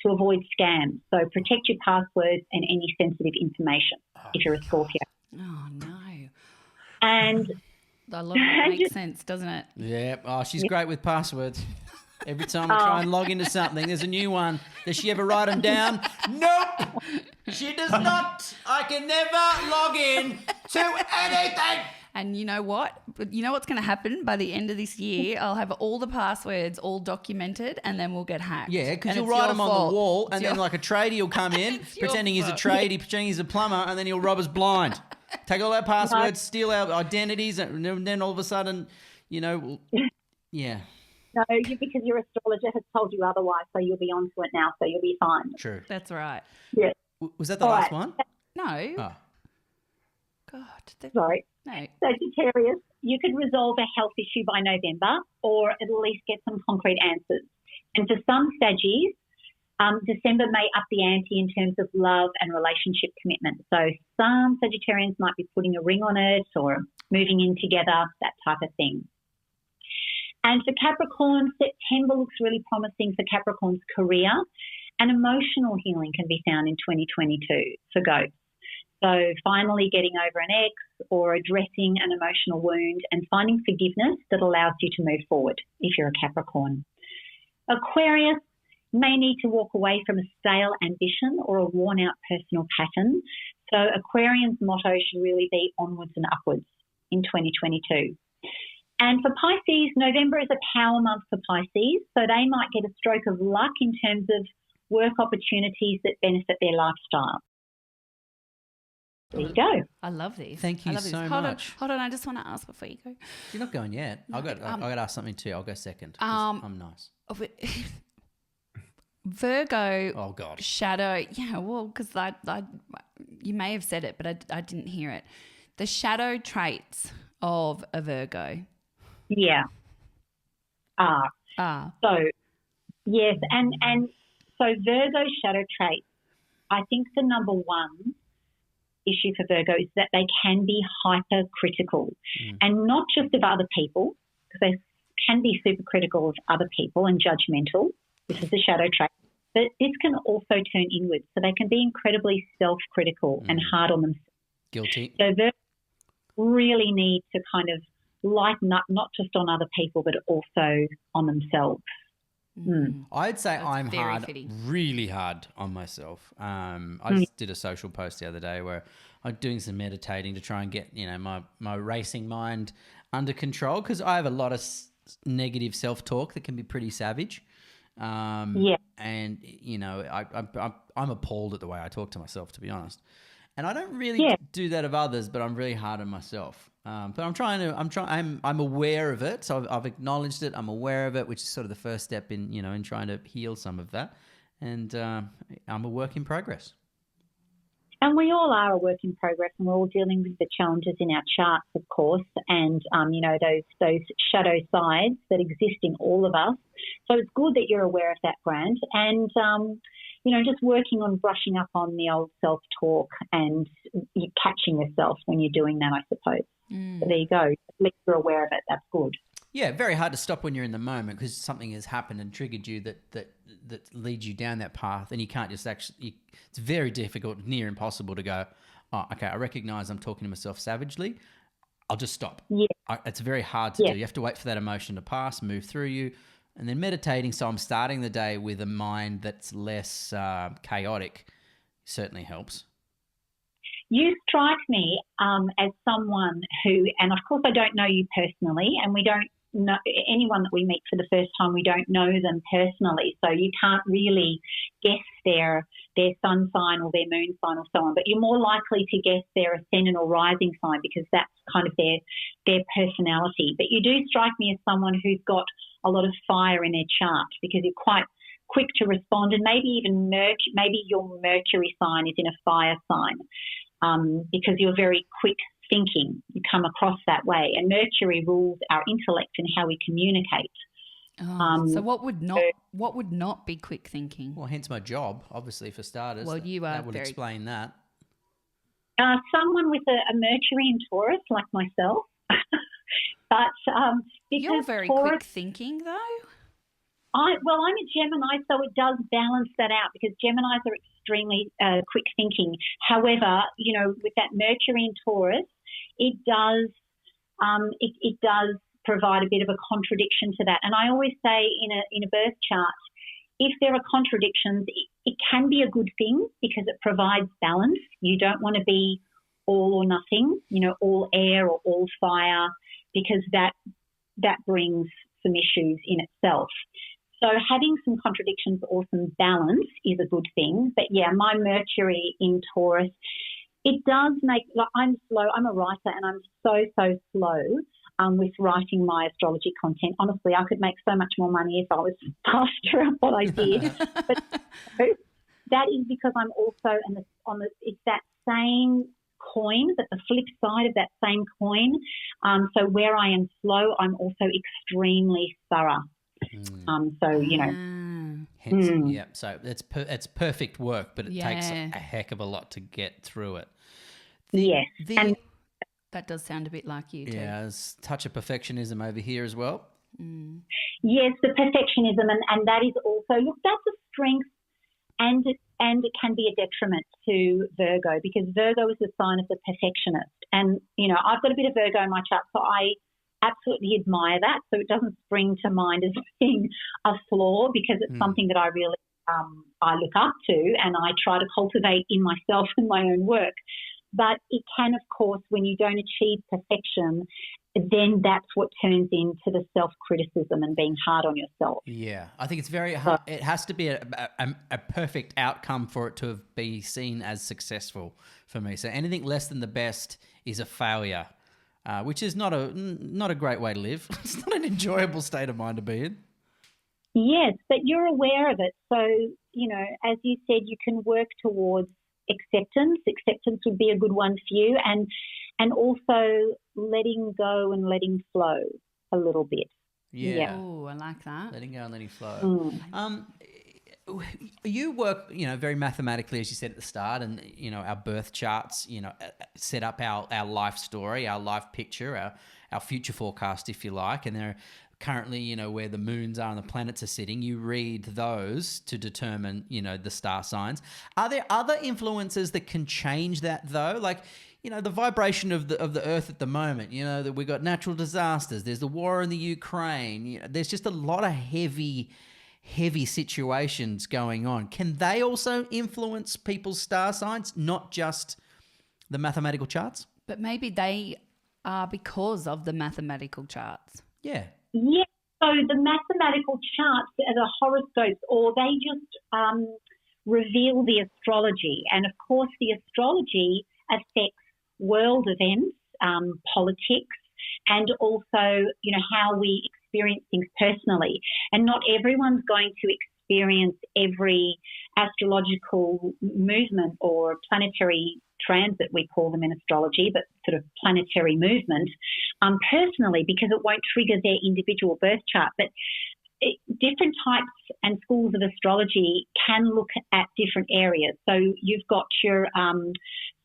to avoid scams. So protect your passwords and any sensitive information if you're a Scorpio. Oh, no. And I love it. It makes sense, doesn't it? Yeah. Oh, she's great with passwords. Every time I try and log into something, there's a new one. Does she ever write them down? Nope. She does not. I can never log in to anything. And you know what? You know what's going to happen by the end of this year? I'll have all the passwords all documented and then we'll get hacked. Yeah, because And you'll it's write your them on fault. the wall and It's then your- like a tradie will come in It's your pretending he's a fault. tradie, pretending he's a plumber, and then he'll rob us blind. Take all our passwords, steal our identities, and then all of a sudden, yeah. no, because your astrologer has told you otherwise, so you'll be onto it now, so you'll be fine. True. That's right. Yeah. Was that the All last right. one? No. Oh. God. Sorry. No. Sagittarius, you could resolve a health issue by November or at least get some concrete answers. And for some Saggies, December may up the ante in terms of love and relationship commitment. So some Sagittarians might be putting a ring on it or moving in together, that type of thing. And for Capricorn, September looks really promising for Capricorn's career, and emotional healing can be found in 2022 for Goats. So finally getting over an ex or addressing an emotional wound and finding forgiveness that allows you to move forward if you're a Capricorn. Aquarius may need to walk away from a stale ambition or a worn-out personal pattern. So Aquarian's motto should really be onwards and upwards in 2022. And for Pisces, November is a power month for Pisces, so they might get a stroke of luck in terms of work opportunities that benefit their lifestyle. There you go. I love this. Thank you I love this. so Hold much. Hold on. I just want to ask before you go. You're not going yet. I got to ask something too. I'll go second. 'cause I'm nice. Virgo. Oh, God. Shadow. Yeah, well, because you may have said it, but I didn't hear it. The shadow traits of a Virgo. Yeah. So, yes, and so Virgo shadow traits, I think the number one issue for Virgo is that they can be hypercritical, and not just of other people, because they can be super critical of other people and judgmental. This is the shadow trait. But this can also turn inwards, so they can be incredibly self-critical and hard on themselves. Guilty. So Virgo really need to kind of lighten up, not just on other people, but also on themselves. I'd say I'm very hard, fitting. really hard on myself. I just did a social post the other day where I'm doing some meditating to try and get, my racing mind under control, because I have a lot of negative self-talk that can be pretty savage. And, I'm appalled at the way I talk to myself, to be honest. And I don't really do that of others, but I'm really hard on myself. But I'm aware of it. So I've acknowledged it. I'm aware of it, which is sort of the first step in trying to heal some of that. And I'm a work in progress. And we all are a work in progress, and we're all dealing with the challenges in our charts, of course, and, those shadow sides that exist in all of us. So it's good that you're aware of that, Grant, and, just working on brushing up on the old self-talk and catching yourself when you're doing that, I suppose. So there you go. At least you're aware of it. That's good. Yeah, very hard to stop when you're in the moment, because something has happened and triggered you that leads you down that path, and you can't just actually. It's very difficult, near impossible, to go, oh, okay, I recognise I'm talking to myself savagely. I'll just stop. Yeah, it's very hard to do. You have to wait for that emotion to pass, move through you, and then meditating. So I'm starting the day with a mind that's less chaotic. Certainly helps. You strike me as someone who, and of course I don't know you personally, and we don't know anyone that we meet for the first time, we don't know them personally, so you can't really guess their sun sign or their moon sign or so on, but you're more likely to guess their ascendant or rising sign, because that's kind of their personality. But you do strike me as someone who's got a lot of fire in their chart, because you're quite quick to respond, and maybe even maybe your Mercury sign is in a fire sign, because you're very quick thinking. You come across that way, and Mercury rules our intellect and how we communicate. So what would not be quick thinking? Well, hence my job, obviously, for starters. Well, you are that would explain that. Someone with a Mercury in Taurus, like myself, but because you're very Taurus, quick thinking, though. I'm a Gemini, so it does balance that out, because Geminis are extremely quick thinking. However, with that Mercury in Taurus, it does provide a bit of a contradiction to that. And I always say in a birth chart, if there are contradictions, it can be a good thing, because it provides balance. You don't want to be all or nothing, all air or all fire, because that brings some issues in itself. So having some contradictions or some balance is a good thing. But yeah, my Mercury in Taurus, it does make, I'm slow. I'm a writer, and I'm so slow with writing my astrology content. Honestly, I could make so much more money if I was faster at what I did. But that is because I'm also it's that same coin, but the flip side of that same coin. So where I am slow, I'm also extremely thorough. Hence, yeah. So it's perfect work, but it takes a heck of a lot to get through it. And that does sound a bit like you too. Yeah, there's a touch of perfectionism over here as well. Yes, the perfectionism, and that is also, look, that's a strength, and it can be a detriment to Virgo, because Virgo is the sign of the perfectionist. And, I've got a bit of Virgo in my chart, so I absolutely admire that. So it doesn't spring to mind as being a flaw, because it's something that I really I look up to, and I try to cultivate in myself and my own work. But it can, of course, when you don't achieve perfection, then that's what turns into the self-criticism and being hard on yourself. Yeah, I think it's very hard. It has to be a perfect outcome for it to be seen as successful for me. So anything less than the best is a failure, which is not a great way to live. It's not an enjoyable state of mind to be in. Yes, but you're aware of it. So, as you said, you can work towards acceptance. Acceptance would be a good one for you, and also letting go and letting flow a little bit. Yeah. Oh, I like that. Letting go and letting flow. You work, very mathematically, as you said at the start, and, our birth charts, set up our life story, our life picture, our future forecast, if you like, and they're currently, where the moons are and the planets are sitting. You read those to determine, the star signs. Are there other influences that can change that, though? Like, the vibration of the Earth at the moment, that we've got natural disasters, there's the war in the Ukraine, there's just a lot of heavy situations going on. Can they also influence people's star signs, not just the mathematical charts? But maybe they are because of the mathematical charts. Yeah. Yes. So the mathematical charts are the horoscopes, or they just reveal the astrology. And of course, the astrology affects world events, politics, and also, how we experience things personally. And not everyone's going to experience every astrological movement or planetary transit, we call them in astrology, but sort of planetary movement, personally, because it won't trigger their individual birth chart. But different types and schools of astrology can look at different areas. So you've got your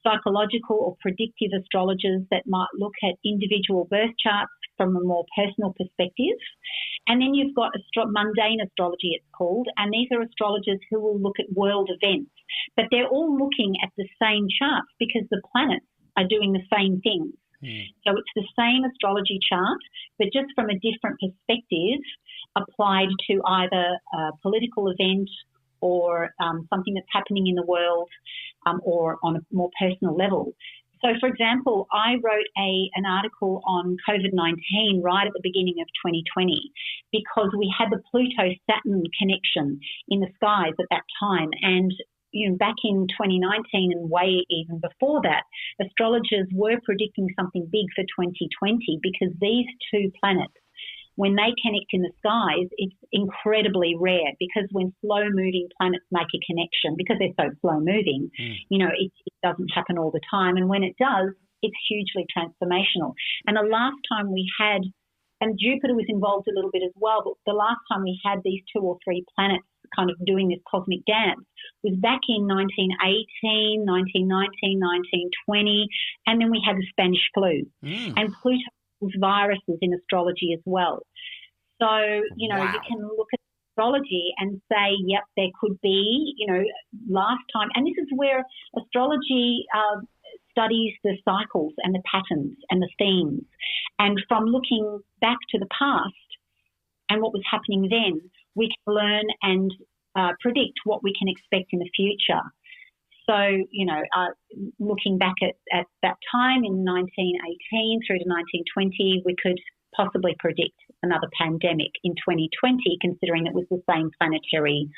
psychological or predictive astrologers that might look at individual birth charts from a more personal perspective. And then you've got mundane astrology, it's called, and these are astrologers who will look at world events. But they're all looking at the same charts because the planets are doing the same things. So it's the same astrology chart, but just from a different perspective applied to either a political event or something that's happening in the world, or on a more personal level. So, for example, I wrote an article on COVID-19 right at the beginning of 2020 because we had the Pluto-Saturn connection in the skies at that time. And back in 2019 and way even before that, astrologers were predicting something big for 2020 because these two planets, when they connect in the skies, it's incredibly rare because when slow-moving planets make a connection, because they're so slow-moving, it doesn't happen all the time. And when it does, it's hugely transformational. And the last time we had, and Jupiter was involved a little bit as well, but the last time we had these 2 or 3 planets kind of doing this cosmic dance was back in 1918, 1919, 1920, and then we had the Spanish flu. And Pluto viruses in astrology as well. So, you can look at astrology and say, yep, there could be, last time. And this is where astrology studies the cycles and the patterns and the themes. And from looking back to the past and what was happening then, we can learn and predict what we can expect in the future. So, looking back at that time in 1918 through to 1920, we could possibly predict another pandemic in 2020, considering it was the same planetary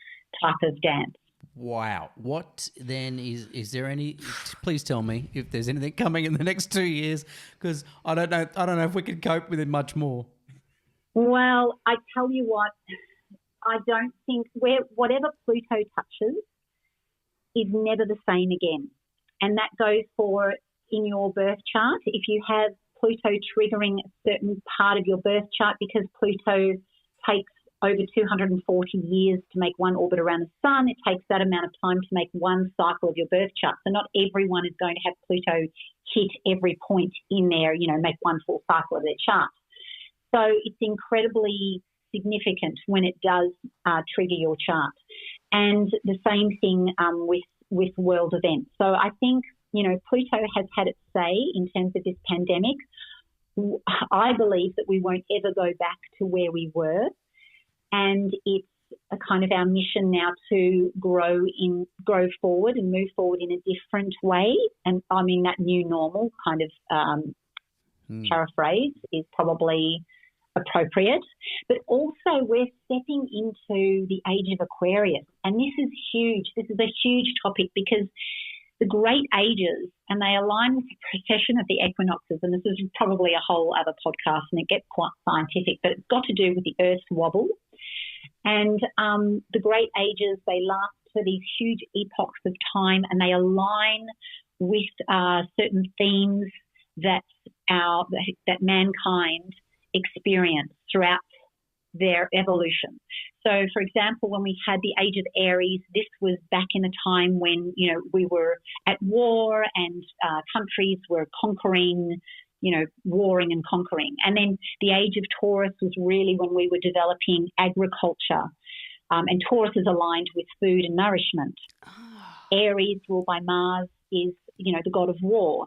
type of dance. Wow. What then is there any, please tell me if there's anything coming in the next 2 years, because I don't know if we can cope with it much more. Well, I tell you what, I don't think whatever Pluto touches is never the same again. And that goes for in your birth chart. If you have Pluto triggering a certain part of your birth chart, because Pluto takes over 240 years to make one orbit around the sun, it takes that amount of time to make one cycle of your birth chart. So not everyone is going to have Pluto hit every point in there, make one full cycle of their chart. So it's incredibly significant when it does trigger your chart. And the same thing with world events. So I think, Pluto has had its say in terms of this pandemic. I believe that we won't ever go back to where we were. And it's a kind of our mission now to grow forward and move forward in a different way. And I mean, that new normal kind of paraphrase is probably appropriate. But also we're stepping into the Age of Aquarius. And this is huge. This is a huge topic because the great ages, and they align with the precession of the equinoxes, and this is probably a whole other podcast and it gets quite scientific, but it's got to do with the Earth's wobble. And the great ages, they last for these huge epochs of time, and they align with certain themes that mankind experienced throughout their evolution. So, for example, when we had the Age of Aries, this was back in a time when, we were at war and countries were conquering, warring and conquering. And then the Age of Taurus was really when we were developing agriculture. And Taurus is aligned with food and nourishment. Aries, ruled by Mars, is, the god of war.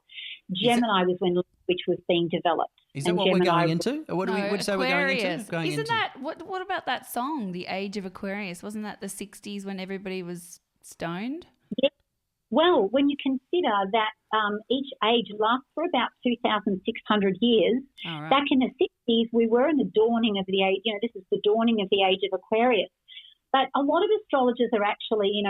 Gemini was when language was being developed. Is that what Gemini, we're going into? Or what do we say we're going into? Isn't that, what about that song, The Age of Aquarius? Wasn't that the 60s when everybody was stoned? Yes. Well, when you consider that each age lasts for about 2,600 years, back in the 60s, we were in the dawning of the age, this is the dawning of the Age of Aquarius. But a lot of astrologers are actually,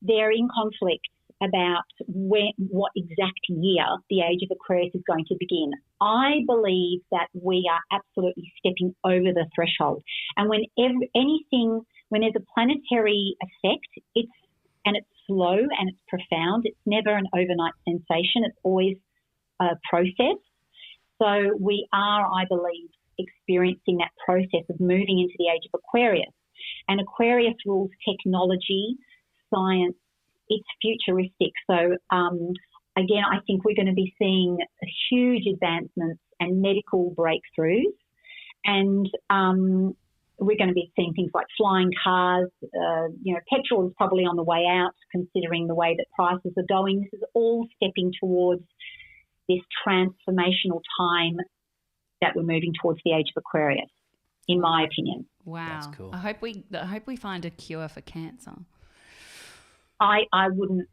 they're in conflict about what exact year the Age of Aquarius is going to begin. I believe that we are absolutely stepping over the threshold. And when there's a planetary effect, it's slow and it's profound. It's never an overnight sensation. It's always a process. So we are, I believe, experiencing that process of moving into the Age of Aquarius. And Aquarius rules technology, science. It's futuristic. So, again, I think we're going to be seeing huge advancements and medical breakthroughs. And we're going to be seeing things like flying cars. Petrol is probably on the way out, considering the way that prices are going. This is all stepping towards this transformational time that we're moving towards the Age of Aquarius, in my opinion. Wow. That's cool. I hope we find a cure for cancer. I wouldn't.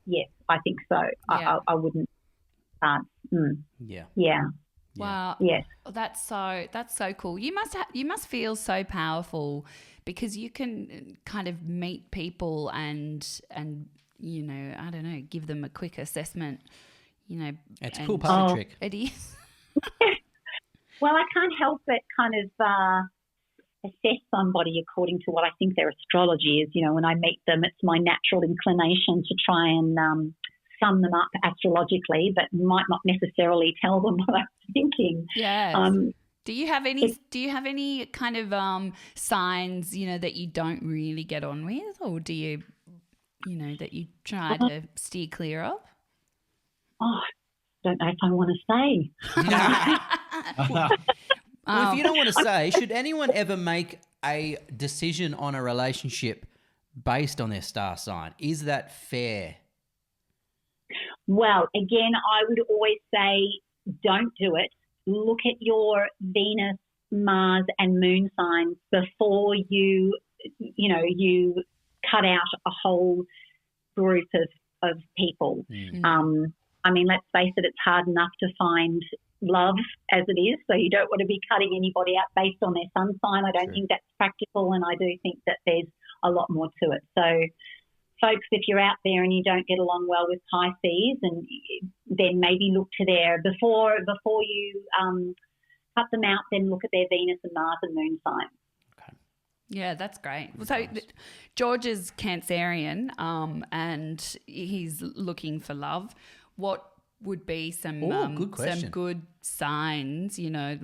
Yes, I think so. Yeah. I wouldn't. Yeah. Yeah. Wow. Yes. That's so cool. You must feel so powerful because you can kind of meet people and I don't know, give them a quick assessment. It's a cool party trick. It is. Well, I can't help but kind of assess somebody according to what I think their astrology is. When I meet them, it's my natural inclination to try and sum them up astrologically, but might not necessarily tell them what I'm thinking. Yeah. Do you have any kind of signs, that you don't really get on with, or do you, that you try to steer clear of? Oh, I don't know if I want to say. Well, if you don't want to say, should anyone ever make a decision on a relationship based on their star sign? Is that fair? Well, again, I would always say don't do it. Look at your Venus, Mars and Moon signs before you cut out a whole group of people. Let's face it, it's hard enough to find love as it is, so you don't want to be cutting anybody out based on their sun sign. I don't think that's practical, and I do think that there's a lot more to it. So, folks, if you're out there and you don't get along well with Pisces, and then maybe look to their before you cut them out, then look at their Venus and Mars and Moon sign. Okay. Yeah, that's great. So George is Cancerian, and he's looking for love. What would be some good signs, Venus,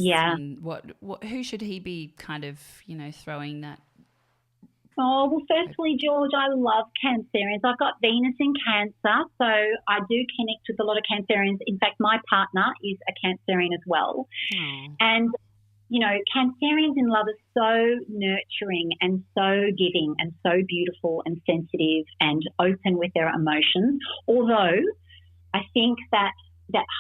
and who should he be kind of, throwing that? Oh, well, firstly, George, I love Cancerians. I've got Venus in Cancer, so I do connect with a lot of Cancerians. In fact, my partner is a Cancerian as well. And, Cancerians in love are so nurturing and so giving and so beautiful and sensitive and open with their emotions. Although I think that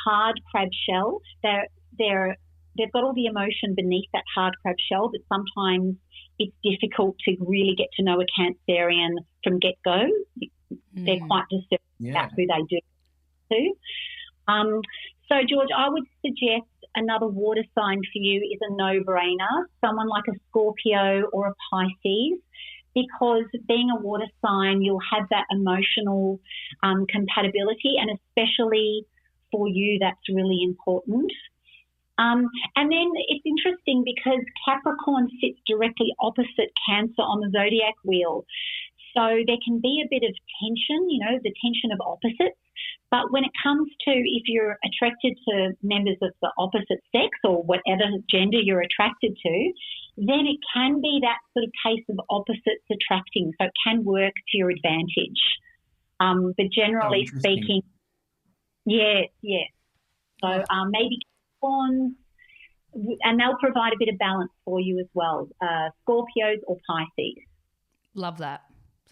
hard crab shell, they've got all the emotion beneath that hard crab shell, but sometimes it's difficult to really get to know a Cancerian from get-go. They're quite discerning about who they do to. So, George, I would suggest another water sign for you is a no-brainer, someone like a Scorpio or a Pisces, because being a water sign, you'll have that emotional compatibility, and especially for you, that's really important. And then it's interesting because Capricorn sits directly opposite Cancer on the zodiac wheel. So there can be a bit of tension, the tension of opposites. But when it comes to if you're attracted to members of the opposite sex or whatever gender you're attracted to, then it can be that sort of case of opposites attracting. So it can work to your advantage. But generally speaking, yes. So maybe Capricorns, and they'll provide a bit of balance for you as well. Scorpios or Pisces. Love that.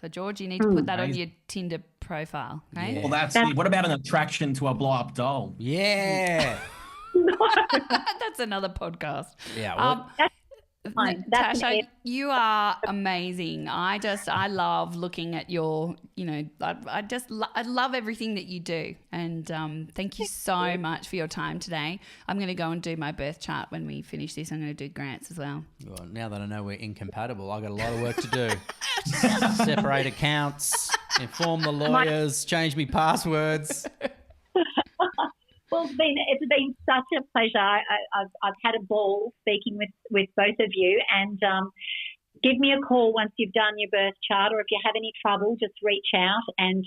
So, George, you need to put that on your Tinder profile, okay? Yeah. Well, that's it. What about an attraction to a blow-up doll? Yeah. That's another podcast. Yeah. Well, Natasha, you are amazing. I love looking at your, I love everything that you do. And thank you so much for your time today. I'm going to go and do my birth chart when we finish this. I'm going to do Grant's as well. Well, now that I know we're incompatible, I've got a lot of work to do. Separate accounts, inform the lawyers, change me passwords. Well, it's been such a pleasure. I've had a ball speaking with both of you, and give me a call once you've done your birth chart, or if you have any trouble, just reach out and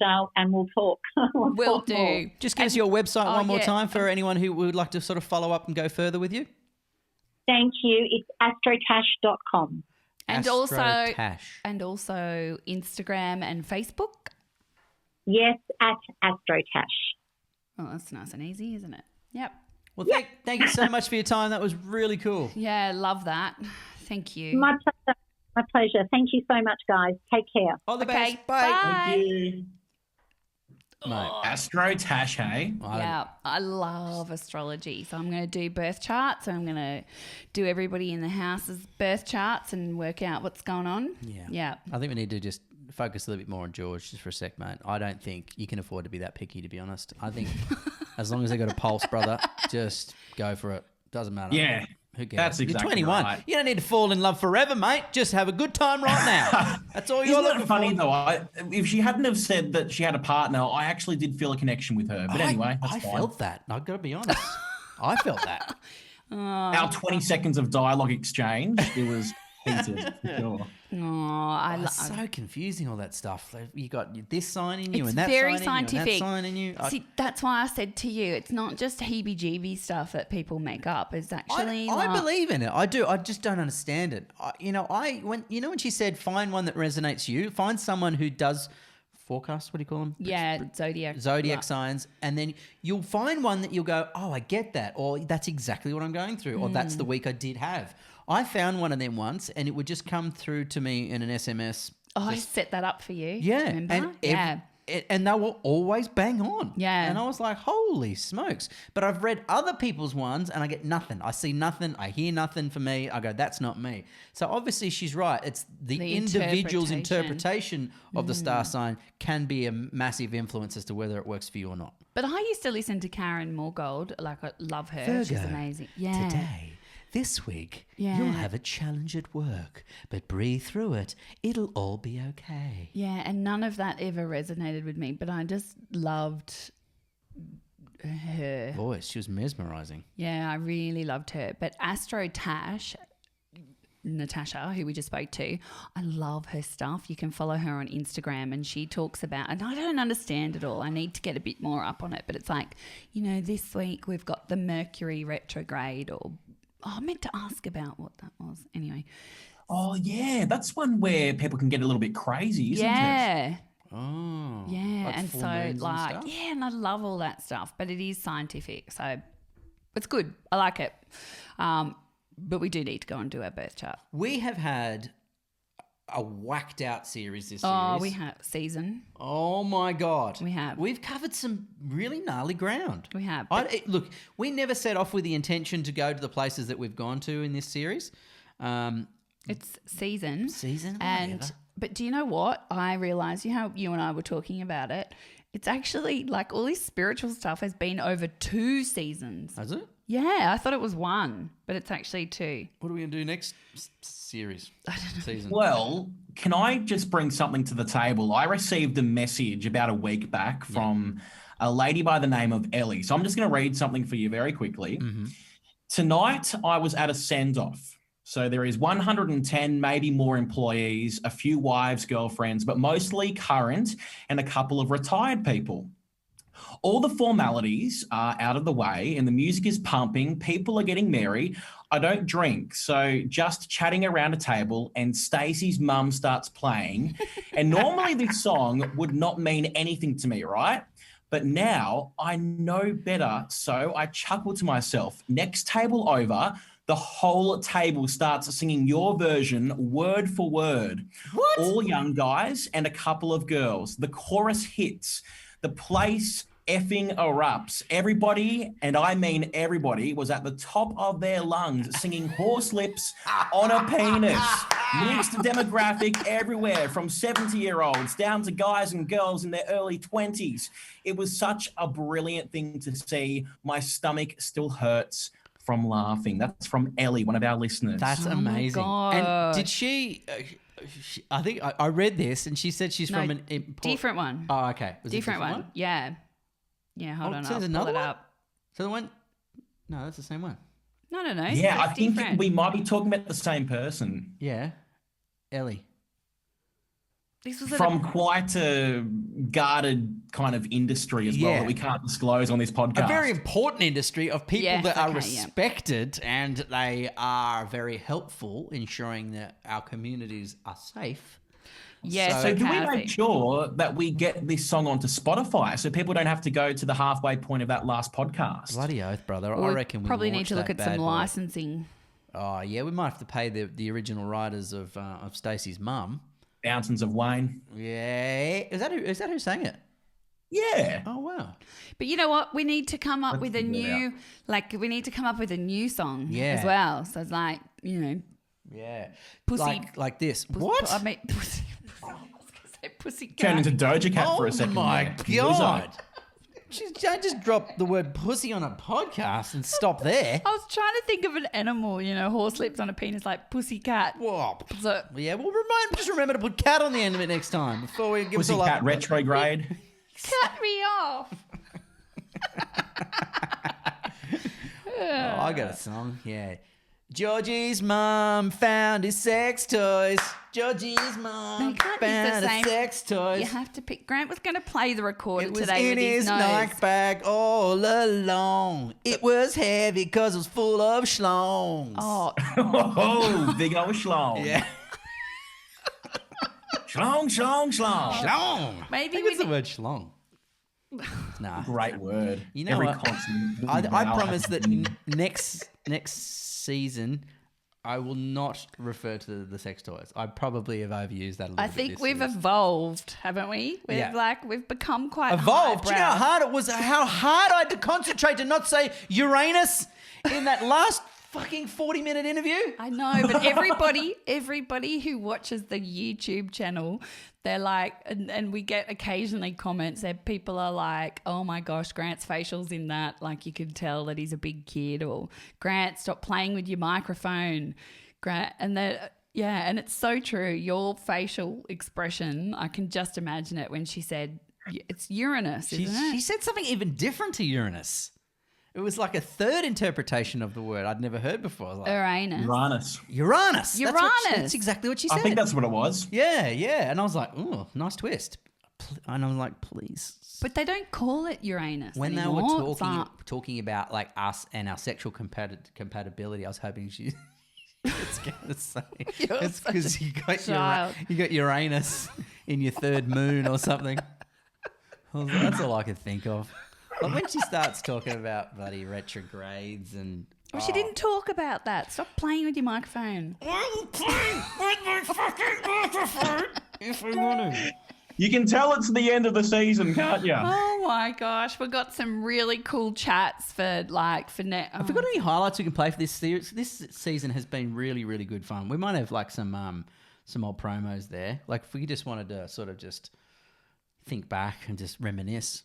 we'll talk. We'll do. More. Just give us your website one more time for anyone who would like to sort of follow up and go further with you. Thank you. It's astrotash.com. And Astrotash. also Instagram and Facebook? Yes, at Astrotash. Oh, that's nice and easy, isn't it? Yep. Well, thank you so much for your time. That was really cool. Yeah, love that. Thank you. My pleasure. My pleasure. Thank you so much, guys. Take care. All the Okay, best. Bye. Thank you. Mate. Astrotash, hey? Yeah, I love astrology. So I'm going to do birth charts. I'm going to do everybody in the house's birth charts and work out what's going on. Yeah. I think we need to just focus a little bit more on George just for a sec, mate. I don't think you can afford to be that picky, to be honest. I think as long as they got a pulse, brother, just go for it. Doesn't matter. Yeah. Who cares? That's exactly You're 21. right. You don't need to fall in love forever, mate. Just have a good time right now. That's all you're Isn't looking that funny, for. though? If she hadn't have said that she had a partner, I actually did feel a connection with her. But anyway, that's I fine. felt that. I've got to be honest. I felt that. Our 20 seconds of dialogue exchange, it was heated, for sure. It's so confusing, all that stuff. You got this sign in you, It's and that very sign in you, and scientific. that sign in you. See, that's why I said to you, it's not just heebie-jeebie stuff that people make up. It's actually I believe in it. I do. I just don't understand it. When she said find one that resonates you, find someone who does forecast. What do you call them? Yeah, zodiac right. signs, and then you'll find one that you'll go, oh, I get that, or that's exactly what I'm going through, or that's the week I did have. I found one of them once, and it would just come through to me in an SMS. Oh, I set that up for you. Yeah, remember? and they were always bang on. Yeah. And I was like, holy smokes. But I've read other people's ones and I get nothing. I see nothing. I hear nothing for me. I go, that's not me. So obviously she's right. It's the individual's interpretation of the star sign can be a massive influence as to whether it works for you or not. But I used to listen to Karen Morgold. Like, I love her. Virgo, she's amazing. Yeah. Today, this week, Yeah. you'll have a challenge at work, but breathe through it. It'll all be okay. Yeah, and none of that ever resonated with me, but I just loved her voice. She was mesmerizing. Yeah, I really loved her. But Astrotash, Natasha, who we just spoke to, I love her stuff. You can follow her on Instagram and she talks about, and I don't understand it all. I need to get a bit more up on it, but it's like, this week we've got the Mercury retrograde I meant to ask about what that was. Anyway. Oh, yeah. That's one where people can get a little bit crazy, isn't it? Oh. Yeah. Like And full so moons and stuff? and I love all that stuff, but it is scientific. So it's good. I like it. But we do need to go and do our birth chart. We have had a whacked out series this Oh, series. we have season. Oh my God. We have. We've covered some really gnarly ground. We have. Look, we never set off with the intention to go to the places that we've gone to in this series. It's season. Whatever. But do you know what? I realised, how you and I were talking about it. It's actually like all this spiritual stuff has been over 2 seasons. Has it? Yeah, I thought it was 1, but it's actually 2. What are we going to do next series? I don't know. Season. Well, can I just bring something to the table? I received a message about a week back from a lady by the name of Ellie. So I'm just going to read something for you very quickly. Mm-hmm. Tonight, I was at a send-off. So there is 110, maybe more employees, a few wives, girlfriends, but mostly current and a couple of retired people. All the formalities are out of the way and the music is pumping. People are getting merry. I don't drink, so just chatting around a table and Stacey's mum starts playing. And normally this song would not mean anything to me, right? But now I know better, so I chuckle to myself. Next table over, the whole table starts singing your version word for word. What? All young guys and a couple of girls. The chorus hits. The place effing erupts. Everybody, and I mean everybody, was at the top of their lungs singing horse lips on a penis. Mixed demographic everywhere, from 70-year-olds down to guys and girls in their early 20s. It was such a brilliant thing to see. My stomach still hurts from laughing. That's from Ellie, one of our listeners. That's amazing. And did she... I think I read this, and she said she's from an different one. Oh, okay. Was it a Different one. Yeah. Yeah, hold on. So there's I'll another pull it one? up. So the one... No, that's the same one. No. Yeah, I It's think different. we might be talking about the same person. Yeah. Ellie. This was From quite a guarded kind of industry as well Yeah. that we can't disclose on this podcast. A very important industry of people Yes, that are okay, yeah. respected and they are very helpful ensuring that our communities are safe. Yes. So do we okay. make sure that we get this song onto Spotify so people don't have to go to the halfway point of that last podcast? Bloody oath, brother. Well, I we reckon we probably need launch to look that at some bad boy. licensing. Oh, yeah, we might have to pay the original writers of Stacey's mum. Fountains of Wayne. Yeah. Is that who sang it? Yeah. Oh, wow. But you know what? We need to come up Let's with a figure it new, we need to come up with a new song Yeah. as well. So it's like, Yeah. Pussy. Like this. pussy, What? I mean, pussy. I was going to say pussy Turn cat. into Doja Cat for a second. Oh, my there. God. Don't just drop the word pussy on a podcast and stop there. I was trying to think of an animal, horse lips on a penis, like pussy cat. Whoa. So, Yeah, well, just remember to put cat on the end of it next time before we give us all Pussycat up. retrograde. cut me off. Oh, I got a song. Yeah. Georgie's mum found his sex toys. Georgie's No, mum you can't use the found same- his sex toys. You have to pick. Grant was going to play the recorder It was today in with his his nose. Nike bag all along. It was heavy because it was full of schlongs. Oh, Oh, big old schlong. Yeah. Schlong, schlong, schlong. Schlong. maybe I think we it's the need- word schlong. Nah. Great word. You know Every what? consonant. I promise that next season I will not refer to the sex toys. I probably have overused that a little bit. I think this we've series. evolved, haven't we? We've become quite Evolved. Do you know how highbrow. hard it was? How hard I had to concentrate to not say Uranus in that last fucking 40-minute interview? I know, but everybody who watches the YouTube channel, they're like, and we get occasionally comments that people are like, oh my gosh, Grant's facial's in that. Like you can tell that he's a big kid, or Grant, stop playing with your microphone. Grant, and that, yeah, and it's so true. Your facial expression, I can just imagine it when she said, it's Uranus, isn't it? She said something even different to Uranus. It was like a third interpretation of the word I'd never heard before. I was like, Uranus. Uranus. Uranus. Uranus. That's exactly what she said. I think that's what it was. Yeah. And I was like, oh, nice twist. And I was like, please. But they don't call it Uranus When they anymore. were It's like- talking about like us and our sexual compatibility, I was hoping she was going to say it's because you got Uranus in your third moon or something. That's all I could think of. Like when she starts talking about bloody retrogrades and Well, she didn't talk about that. Stop playing with your microphone. I'm playing with my fucking microphone if I want to. You can tell it's the end of the season, can't you? Oh my gosh, we got some really cool chats for net. Have we got any highlights we can play for this series? This season has been really, really good fun. We might have like some old promos there. Like if we just wanted to sort of just think back and just reminisce.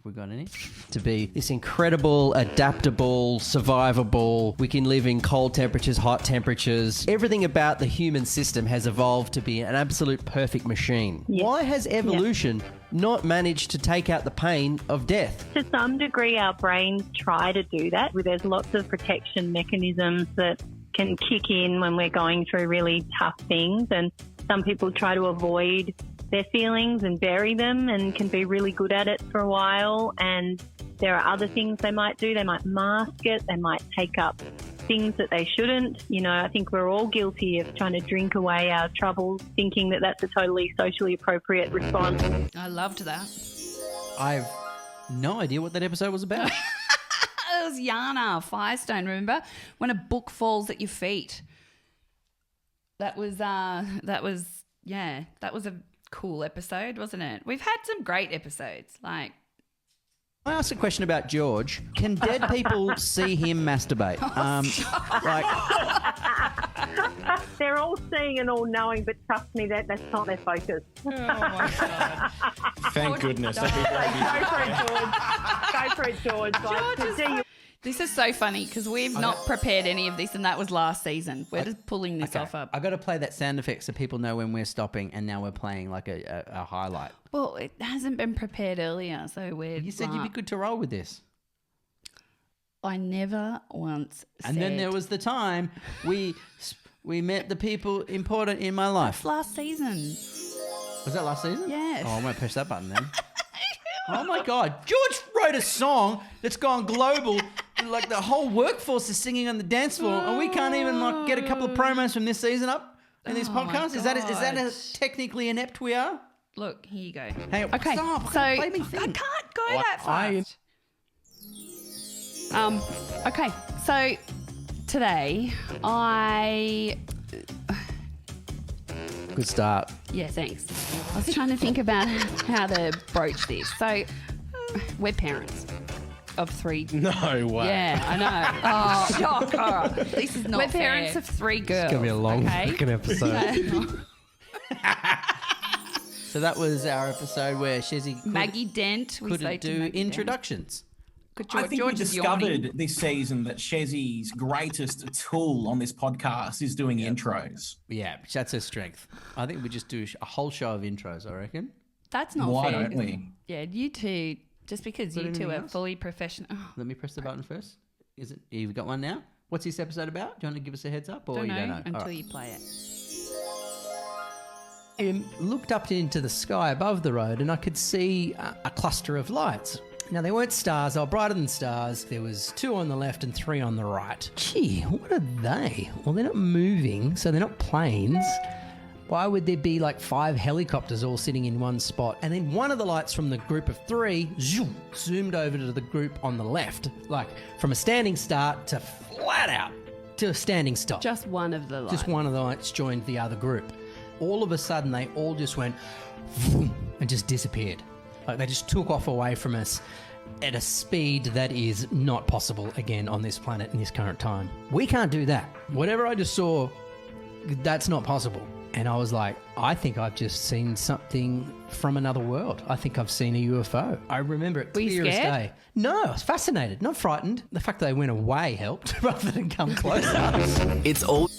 we got any? To be this incredible, adaptable, survivable. We can live in cold temperatures, hot temperatures. Everything about the human system has evolved to be an absolute perfect machine. Yeah. Why has evolution not managed to take out the pain of death? To some degree, our brains try to do that. There's lots of protection mechanisms that can kick in when we're going through really tough things, and some people try to avoid their feelings and bury them and can be really good at it for a while. And there are other things they might do. They might mask it. They might take up things that they shouldn't. You know, I think we're all guilty of trying to drink away our troubles, thinking that that's a totally socially appropriate response. I loved that. I have no idea what that episode was about. It was Yana Firestone, remember? When a book falls at your feet. That was a cool episode, wasn't it? We've had some great episodes. Like, I asked a question about George. Can dead people see him masturbate? They're all seeing and all knowing, but trust me, that's not their focus. oh my God. Thank goodness. Go for it, George. Go for it, George. Like, to see you. This is so funny because we've not prepared any of this, and that was last season. We're just pulling this off up. I got to play that sound effect so people know when we're stopping, and now we're playing like a highlight. Well, it hasn't been prepared earlier, so we're. You said you'd be good to roll with this. I never once said. And then there was the time we met the people important in my life. That's last season. Was that last season? Yes. Oh, I won't push that button then. Oh my God. George wrote a song that's gone global. Like the whole workforce is singing on the dance floor, and we can't even like get a couple of promos from this season up in this podcast. Is that how technically inept we are? Look, here you go. Hey, Okay, stop. so Play me I think. can't go that fast. Okay, so today Good start. Yeah, thanks. I was trying to think about how to broach this. So we're parents of 3. No way. Yeah, I know. Oh, shocker. This is not We're parents of 3 girls. It's going to be a long fucking episode. So that was our episode where Chezzi Maggie Dent. We couldn't do introductions. I think we discovered this season that Chezzi's greatest tool on this podcast is doing intros. Yeah, that's her strength. I think we just do a whole show of intros, I reckon. That's not Why fair. don't we? Yeah, you two, just because you two are fully professional. Oh, Let me press the button first. Is it? You've got one now? What's this episode about? Do you want to give us a heads up, or don't you know don't know? until All right. you play it. I looked up into the sky above the road and I could see a cluster of lights. Now, they weren't stars, they were brighter than stars. There was 2 on the left and 3 on the right. Gee, what are they? Well, they're not moving, so they're not planes. Why would there be like 5 helicopters all sitting in one spot? And then one of the lights from the group of 3 zoomed over to the group on the left, like from a standing start to flat out to a standing stop. Just one of the lights. Just one of the lights joined the other group. All of a sudden, they all just went vroom, and just disappeared. Like they just took off away from us at a speed that is not possible again on this planet in this current time. We can't do that. Whatever I just saw, that's not possible. And I was like, I think I've just seen something from another world. I think I've seen a UFO. I remember it clear as day. No, I was fascinated, not frightened. The fact that they went away helped rather than come closer. It's all.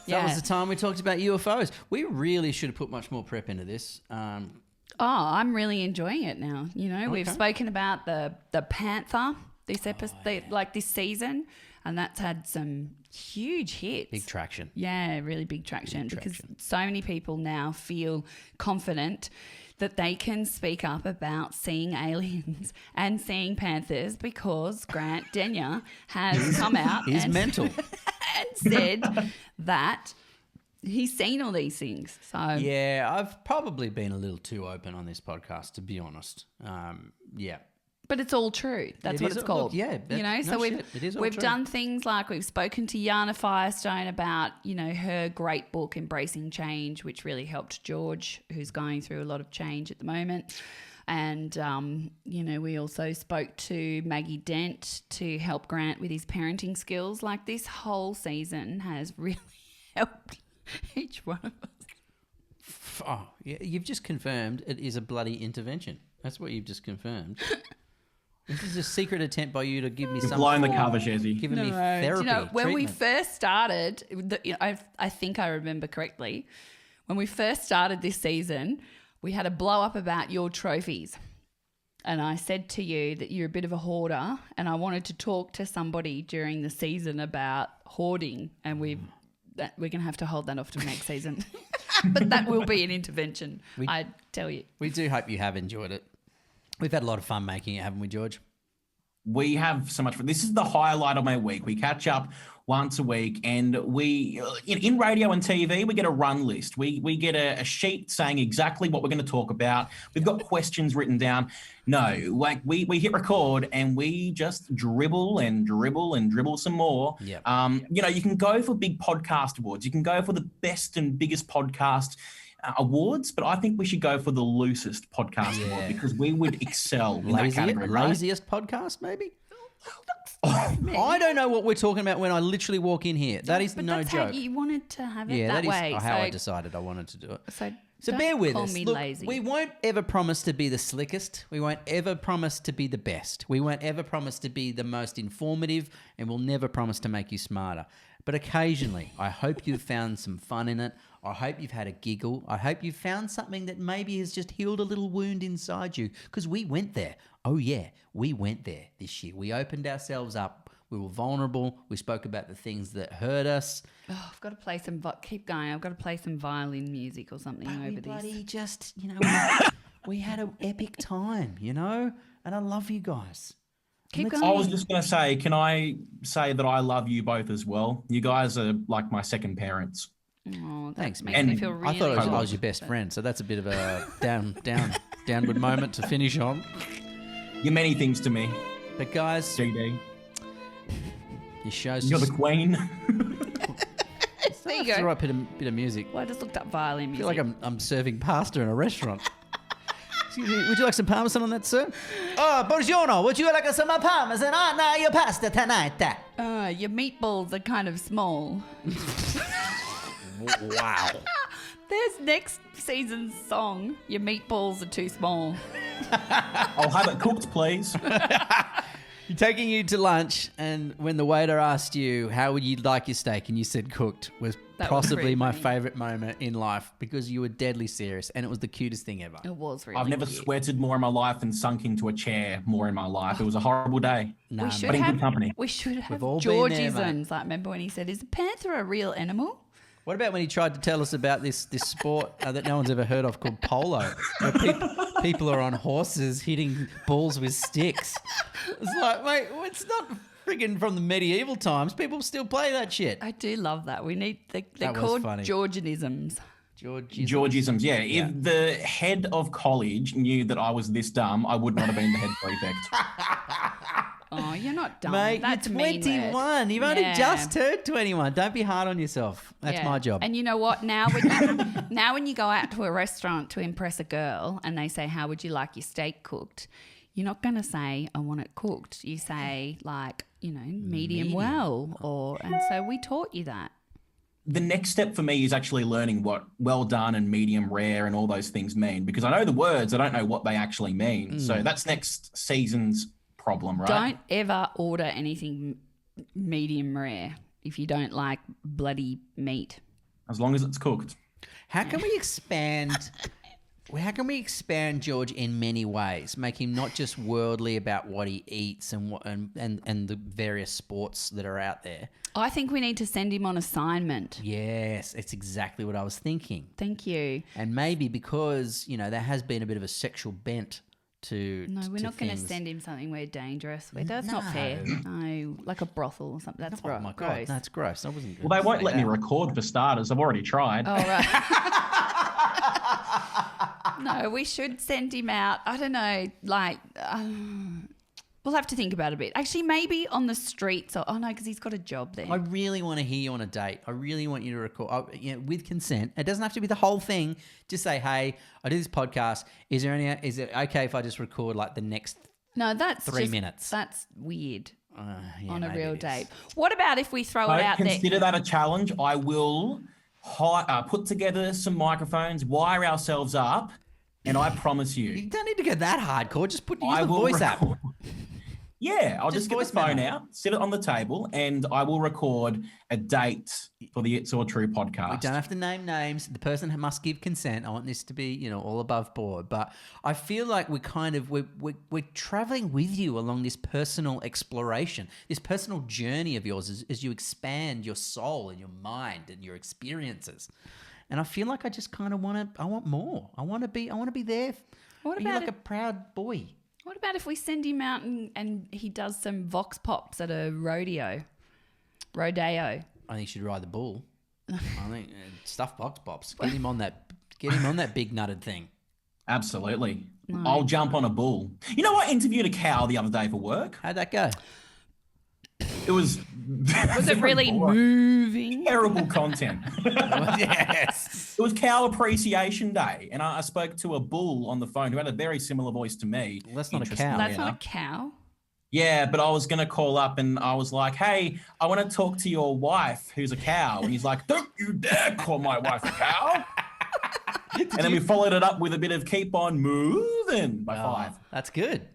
That was the time we talked about UFOs. We really should have put much more prep into this. I'm really enjoying it now. You know, we've spoken about the Panther this episode, like this season, and that's had some huge hits. Big traction. Yeah, really big traction because so many people now feel confident that they can speak up about seeing aliens and seeing panthers because Grant Denyer has come out and mental. and said that he's seen all these things. So Yeah, I've probably been a little too open on this podcast, to be honest. Yeah. But it's all true. That's It what is it's all- called. yeah, you know. no So shit. It is all we've true. done things like we've spoken to Yana Firestone about her great book Embracing Change, which really helped George, who's going through a lot of change at the moment. And we also spoke to Maggie Dent to help Grant with his parenting skills. Like this whole season has really helped each one of us. Oh, yeah, you've just confirmed it is a bloody intervention. That's what you've just confirmed. This is a secret attempt by you to give me some. Blown the cover, Chezzi. Giving me therapy. Do you know, when we treatment. first started, I think I remember correctly, when we first started this season, we had a blow up about your trophies. And I said to you that you're a bit of a hoarder, and I wanted to talk to somebody during the season about hoarding, and we're going to have to hold that off to next season. But that will be an intervention, I tell you. We do hope you have enjoyed it. We've had a lot of fun making it, haven't we, George? We have so much fun. This is the highlight of my week. We catch up once a week, and we in radio and TV, we get a run list. We get a sheet saying exactly what we're going to talk about. We've got questions written down. No, like we hit record and we just dribble and dribble and dribble some more. Yep. You can go for big podcast awards. You can go for the best and biggest podcast awards, but I think we should go for the loosest podcast award because we would excel in that category. Laziest podcast, maybe? I don't know what we're talking about when I literally walk in here. That is no joke. How you wanted to have it that way. is how I decided I wanted to do it. So bear with call us. me Look, lazy. we won't ever promise to be the slickest. We won't ever promise to be the best. We won't ever promise to be the most informative, and we'll never promise to make you smarter. But occasionally, I hope you've found some fun in it. I hope you've had a giggle. I hope you've found something that maybe has just healed a little wound inside you, because we went there. Oh yeah, we went there this year. We opened ourselves up. We were vulnerable. We spoke about the things that hurt us. Oh, I've got to play some. Keep going. I've got to play some violin music or something over this. Bloody just, we had an epic time, and I love you guys. Keep going. I was just going to say, can I say that I love you both as well? You guys are like my second parents. Oh, thanks, makes man. me feel really I thought I old, was your best friend, so that's a bit of a downward moment to finish on. You're many things to me. But guys, GD. Your show's You're the queen. There you That's the go. right bit of music. Well, I just looked up violin I music. feel like I'm serving pasta in a restaurant. Excuse me, would you like some parmesan on that, sir? Oh, buongiorno. Would you like some parmesan on your pasta tonight? Your meatballs are kind of small. Wow. There's next season's song. Your meatballs are too small. I'll have it cooked, please. Taking you to lunch, and when the waiter asked you, how would you like your steak, and you said cooked, was That was possibly really my funny. favourite moment in life, because you were deadly serious, and it was the cutest thing ever. It was really I've never cute. sweated more in my life and sunk into a chair more in my life. It was a horrible day. Nah, We mate. should But in have, good company. We should have all been there, Georgisms. Like, remember when he said, is a panther a real animal? What about when he tried to tell us about this sport that no one's ever heard of called polo, where people are on horses hitting balls with sticks? It's like, mate, it's not friggin' from the medieval times. People still play that shit. I do love that. We need, they're That was called funny. Georgianisms. Georgisms, yeah. If the head of college knew that I was this dumb, I would not have been the head prefect. Oh, you're not dumb. Mate, That's you're a mean 21. word. You've only Yeah. just turned 21. Don't be hard on yourself. That's Yeah. my job. And you know what? Now when you go out to a restaurant to impress a girl and they say, how would you like your steak cooked? You're not going to say, I want it cooked. You say, like, medium well. And so we taught you that. The next step for me is actually learning what well done and medium rare and all those things mean, because I know the words, I don't know what they actually mean. So that's next season's problem, right? Don't ever order anything medium rare if you don't like bloody meat. As long as it's cooked. How can we expand? How can we expand George in many ways? Make him not just worldly about what he eats and what and the various sports that are out there. I think we need to send him on assignment. Yes, it's exactly what I was thinking. Thank you. And maybe because there has been a bit of a sexual bent to No, we're to not going to things. send him something where dangerous. That's not fair. No, like a brothel or something. That's Oh my gross. god, that's gross. I wasn't. Well, they won't let me record for starters. I've already tried. Oh, right. No, we should send him out. I don't know, like, we'll have to think about it a bit. Actually, maybe on the streets. Oh, no, because he's got a job there. I really want to hear you on a date. I really want you to record with consent. It doesn't have to be the whole thing. Just say, hey, I do this podcast. Is it okay if I just record like the next No, that's 3 just- minutes? That's weird Yeah, on a maybe real it is. date. What about if we throw it Don't out there? consider that a challenge. I will put together some microphones, wire ourselves up, and I promise You you, don't need to go that hardcore. Just use I the will voice app. record. Yeah, I'll just get the voice phone memo. out, sit it on the table, and I will record a date for the It's All True podcast. We don't have to name names. The person must give consent. I want this to be, all above board. But I feel like we're traveling with you along this personal exploration, this personal journey of yours as you expand your soul and your mind and your experiences. And I feel like I just kind of want more. I want to be there. What be about like a proud boy? What about if we send him out and he does some vox pops at a rodeo? I think he should ride the bull. I think stuff box pops. Get him on that big nutted thing. Absolutely. I'll jump on a bull. You know, I interviewed a cow the other day for work. How'd that go? It was... Was it really moving? Terrible content. Yes. It was Cow Appreciation Day, and I spoke to a bull on the phone who had a very similar voice to me. Well, that's not a cow. That's not a cow. Yeah, but I was going to call up and I was like, hey, I want to talk to your wife who's a cow. And he's like, don't you dare call my wife a cow. And then we followed it up with a bit of Keep On Moving by 5. That's good.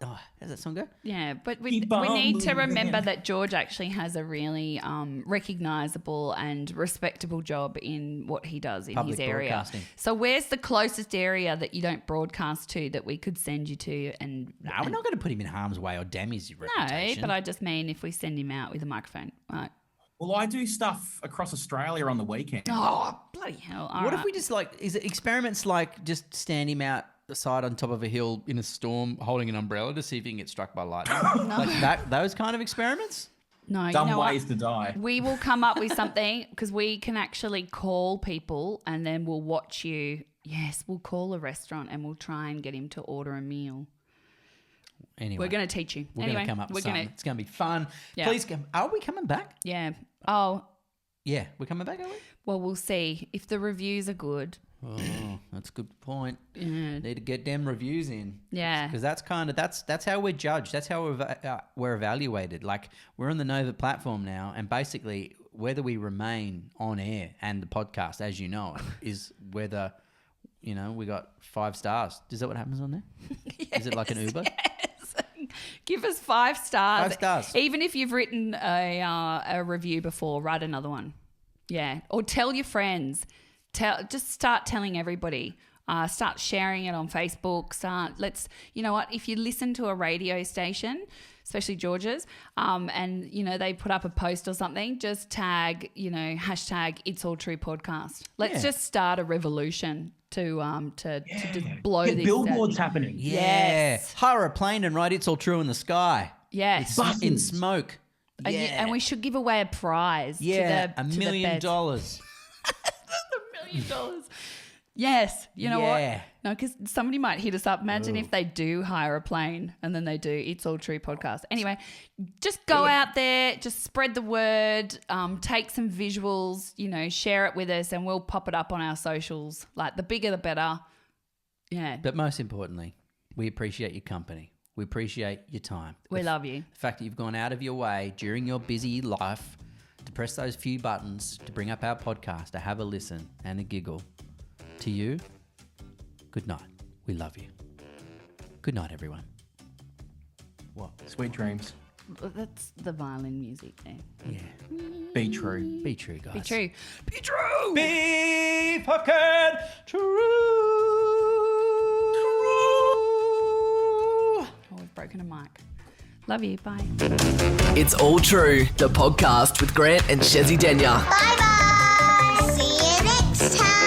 How's that song go? Yeah, but we need to remember that George actually has a really recognisable and respectable job in what he does in Public his area. broadcasting. So where's the closest area that you don't broadcast to that we could send you to? And No, we're not going to put him in harm's way or damage his reputation. No, but I just mean if we send him out with a microphone. Right. Well, I do stuff across Australia on the weekend. Oh, bloody hell. All What right. if we just is it experiments like just stand him out the side on top of a hill in a storm holding an umbrella to see if he can get struck by lightning? Like those kind of experiments? No, Dumb you know ways what? to die. We will come up with something because we can actually call people and then we'll watch you. Yes, we'll call a restaurant and we'll try and get him to order a meal. Anyway, We're going to teach you. We're anyway, going to come up with we're something. It's going to be fun. Yeah. Please come. Are we coming back? Yeah. Oh, Yeah, we're coming back, are we? well, we'll see. If the reviews are good. Oh, that's a good point. Yeah. Need to get them reviews in. Yeah. Because that's how we're judged. That's how we're evaluated. Like, we're on the Nova platform now, and basically whether we remain on air and the podcast, as you know, is whether, we got 5 stars. Is that what happens on there? Yes, Is it like an Uber? Yes. Give us 5 stars. 5 stars. Even if you've written a review before, write another one. Yeah. Or tell your friends. Just start telling everybody. Start sharing it on Facebook. You know what? If you listen to a radio station, especially George's, and they put up a post or something, just tag, hashtag It's All True Podcast. Let's just start a revolution to just blow Get these billboards happening. Yeah. Yes. Hire a plane and write It's All True in the sky. Yes. In smoke. And, and we should give away a prize. Yeah, to the $1 million. $1 million. Yes. You know Yeah. what? No, because somebody might hit us up. Imagine if they do hire a plane and then they do It's All True podcast. Anyway, just go out there, just spread the word, take some visuals, share it with us and we'll pop it up on our socials. Like the bigger the better. Yeah. But most importantly, we appreciate your company. We appreciate your time. We love you. The fact that you've gone out of your way during your busy life to press those few buttons to bring up our podcast, to have a listen and a giggle. To you, good night. We love you. Good night, everyone. What? Sweet dreams. That's the violin music there. Yeah. Be true. Be true, guys. Be true. Be true. Be fucking true. Oh, we've broken a mic. Love you. Bye. It's All True, the podcast with Grant and Chezzi Denya. Bye bye. See you next time.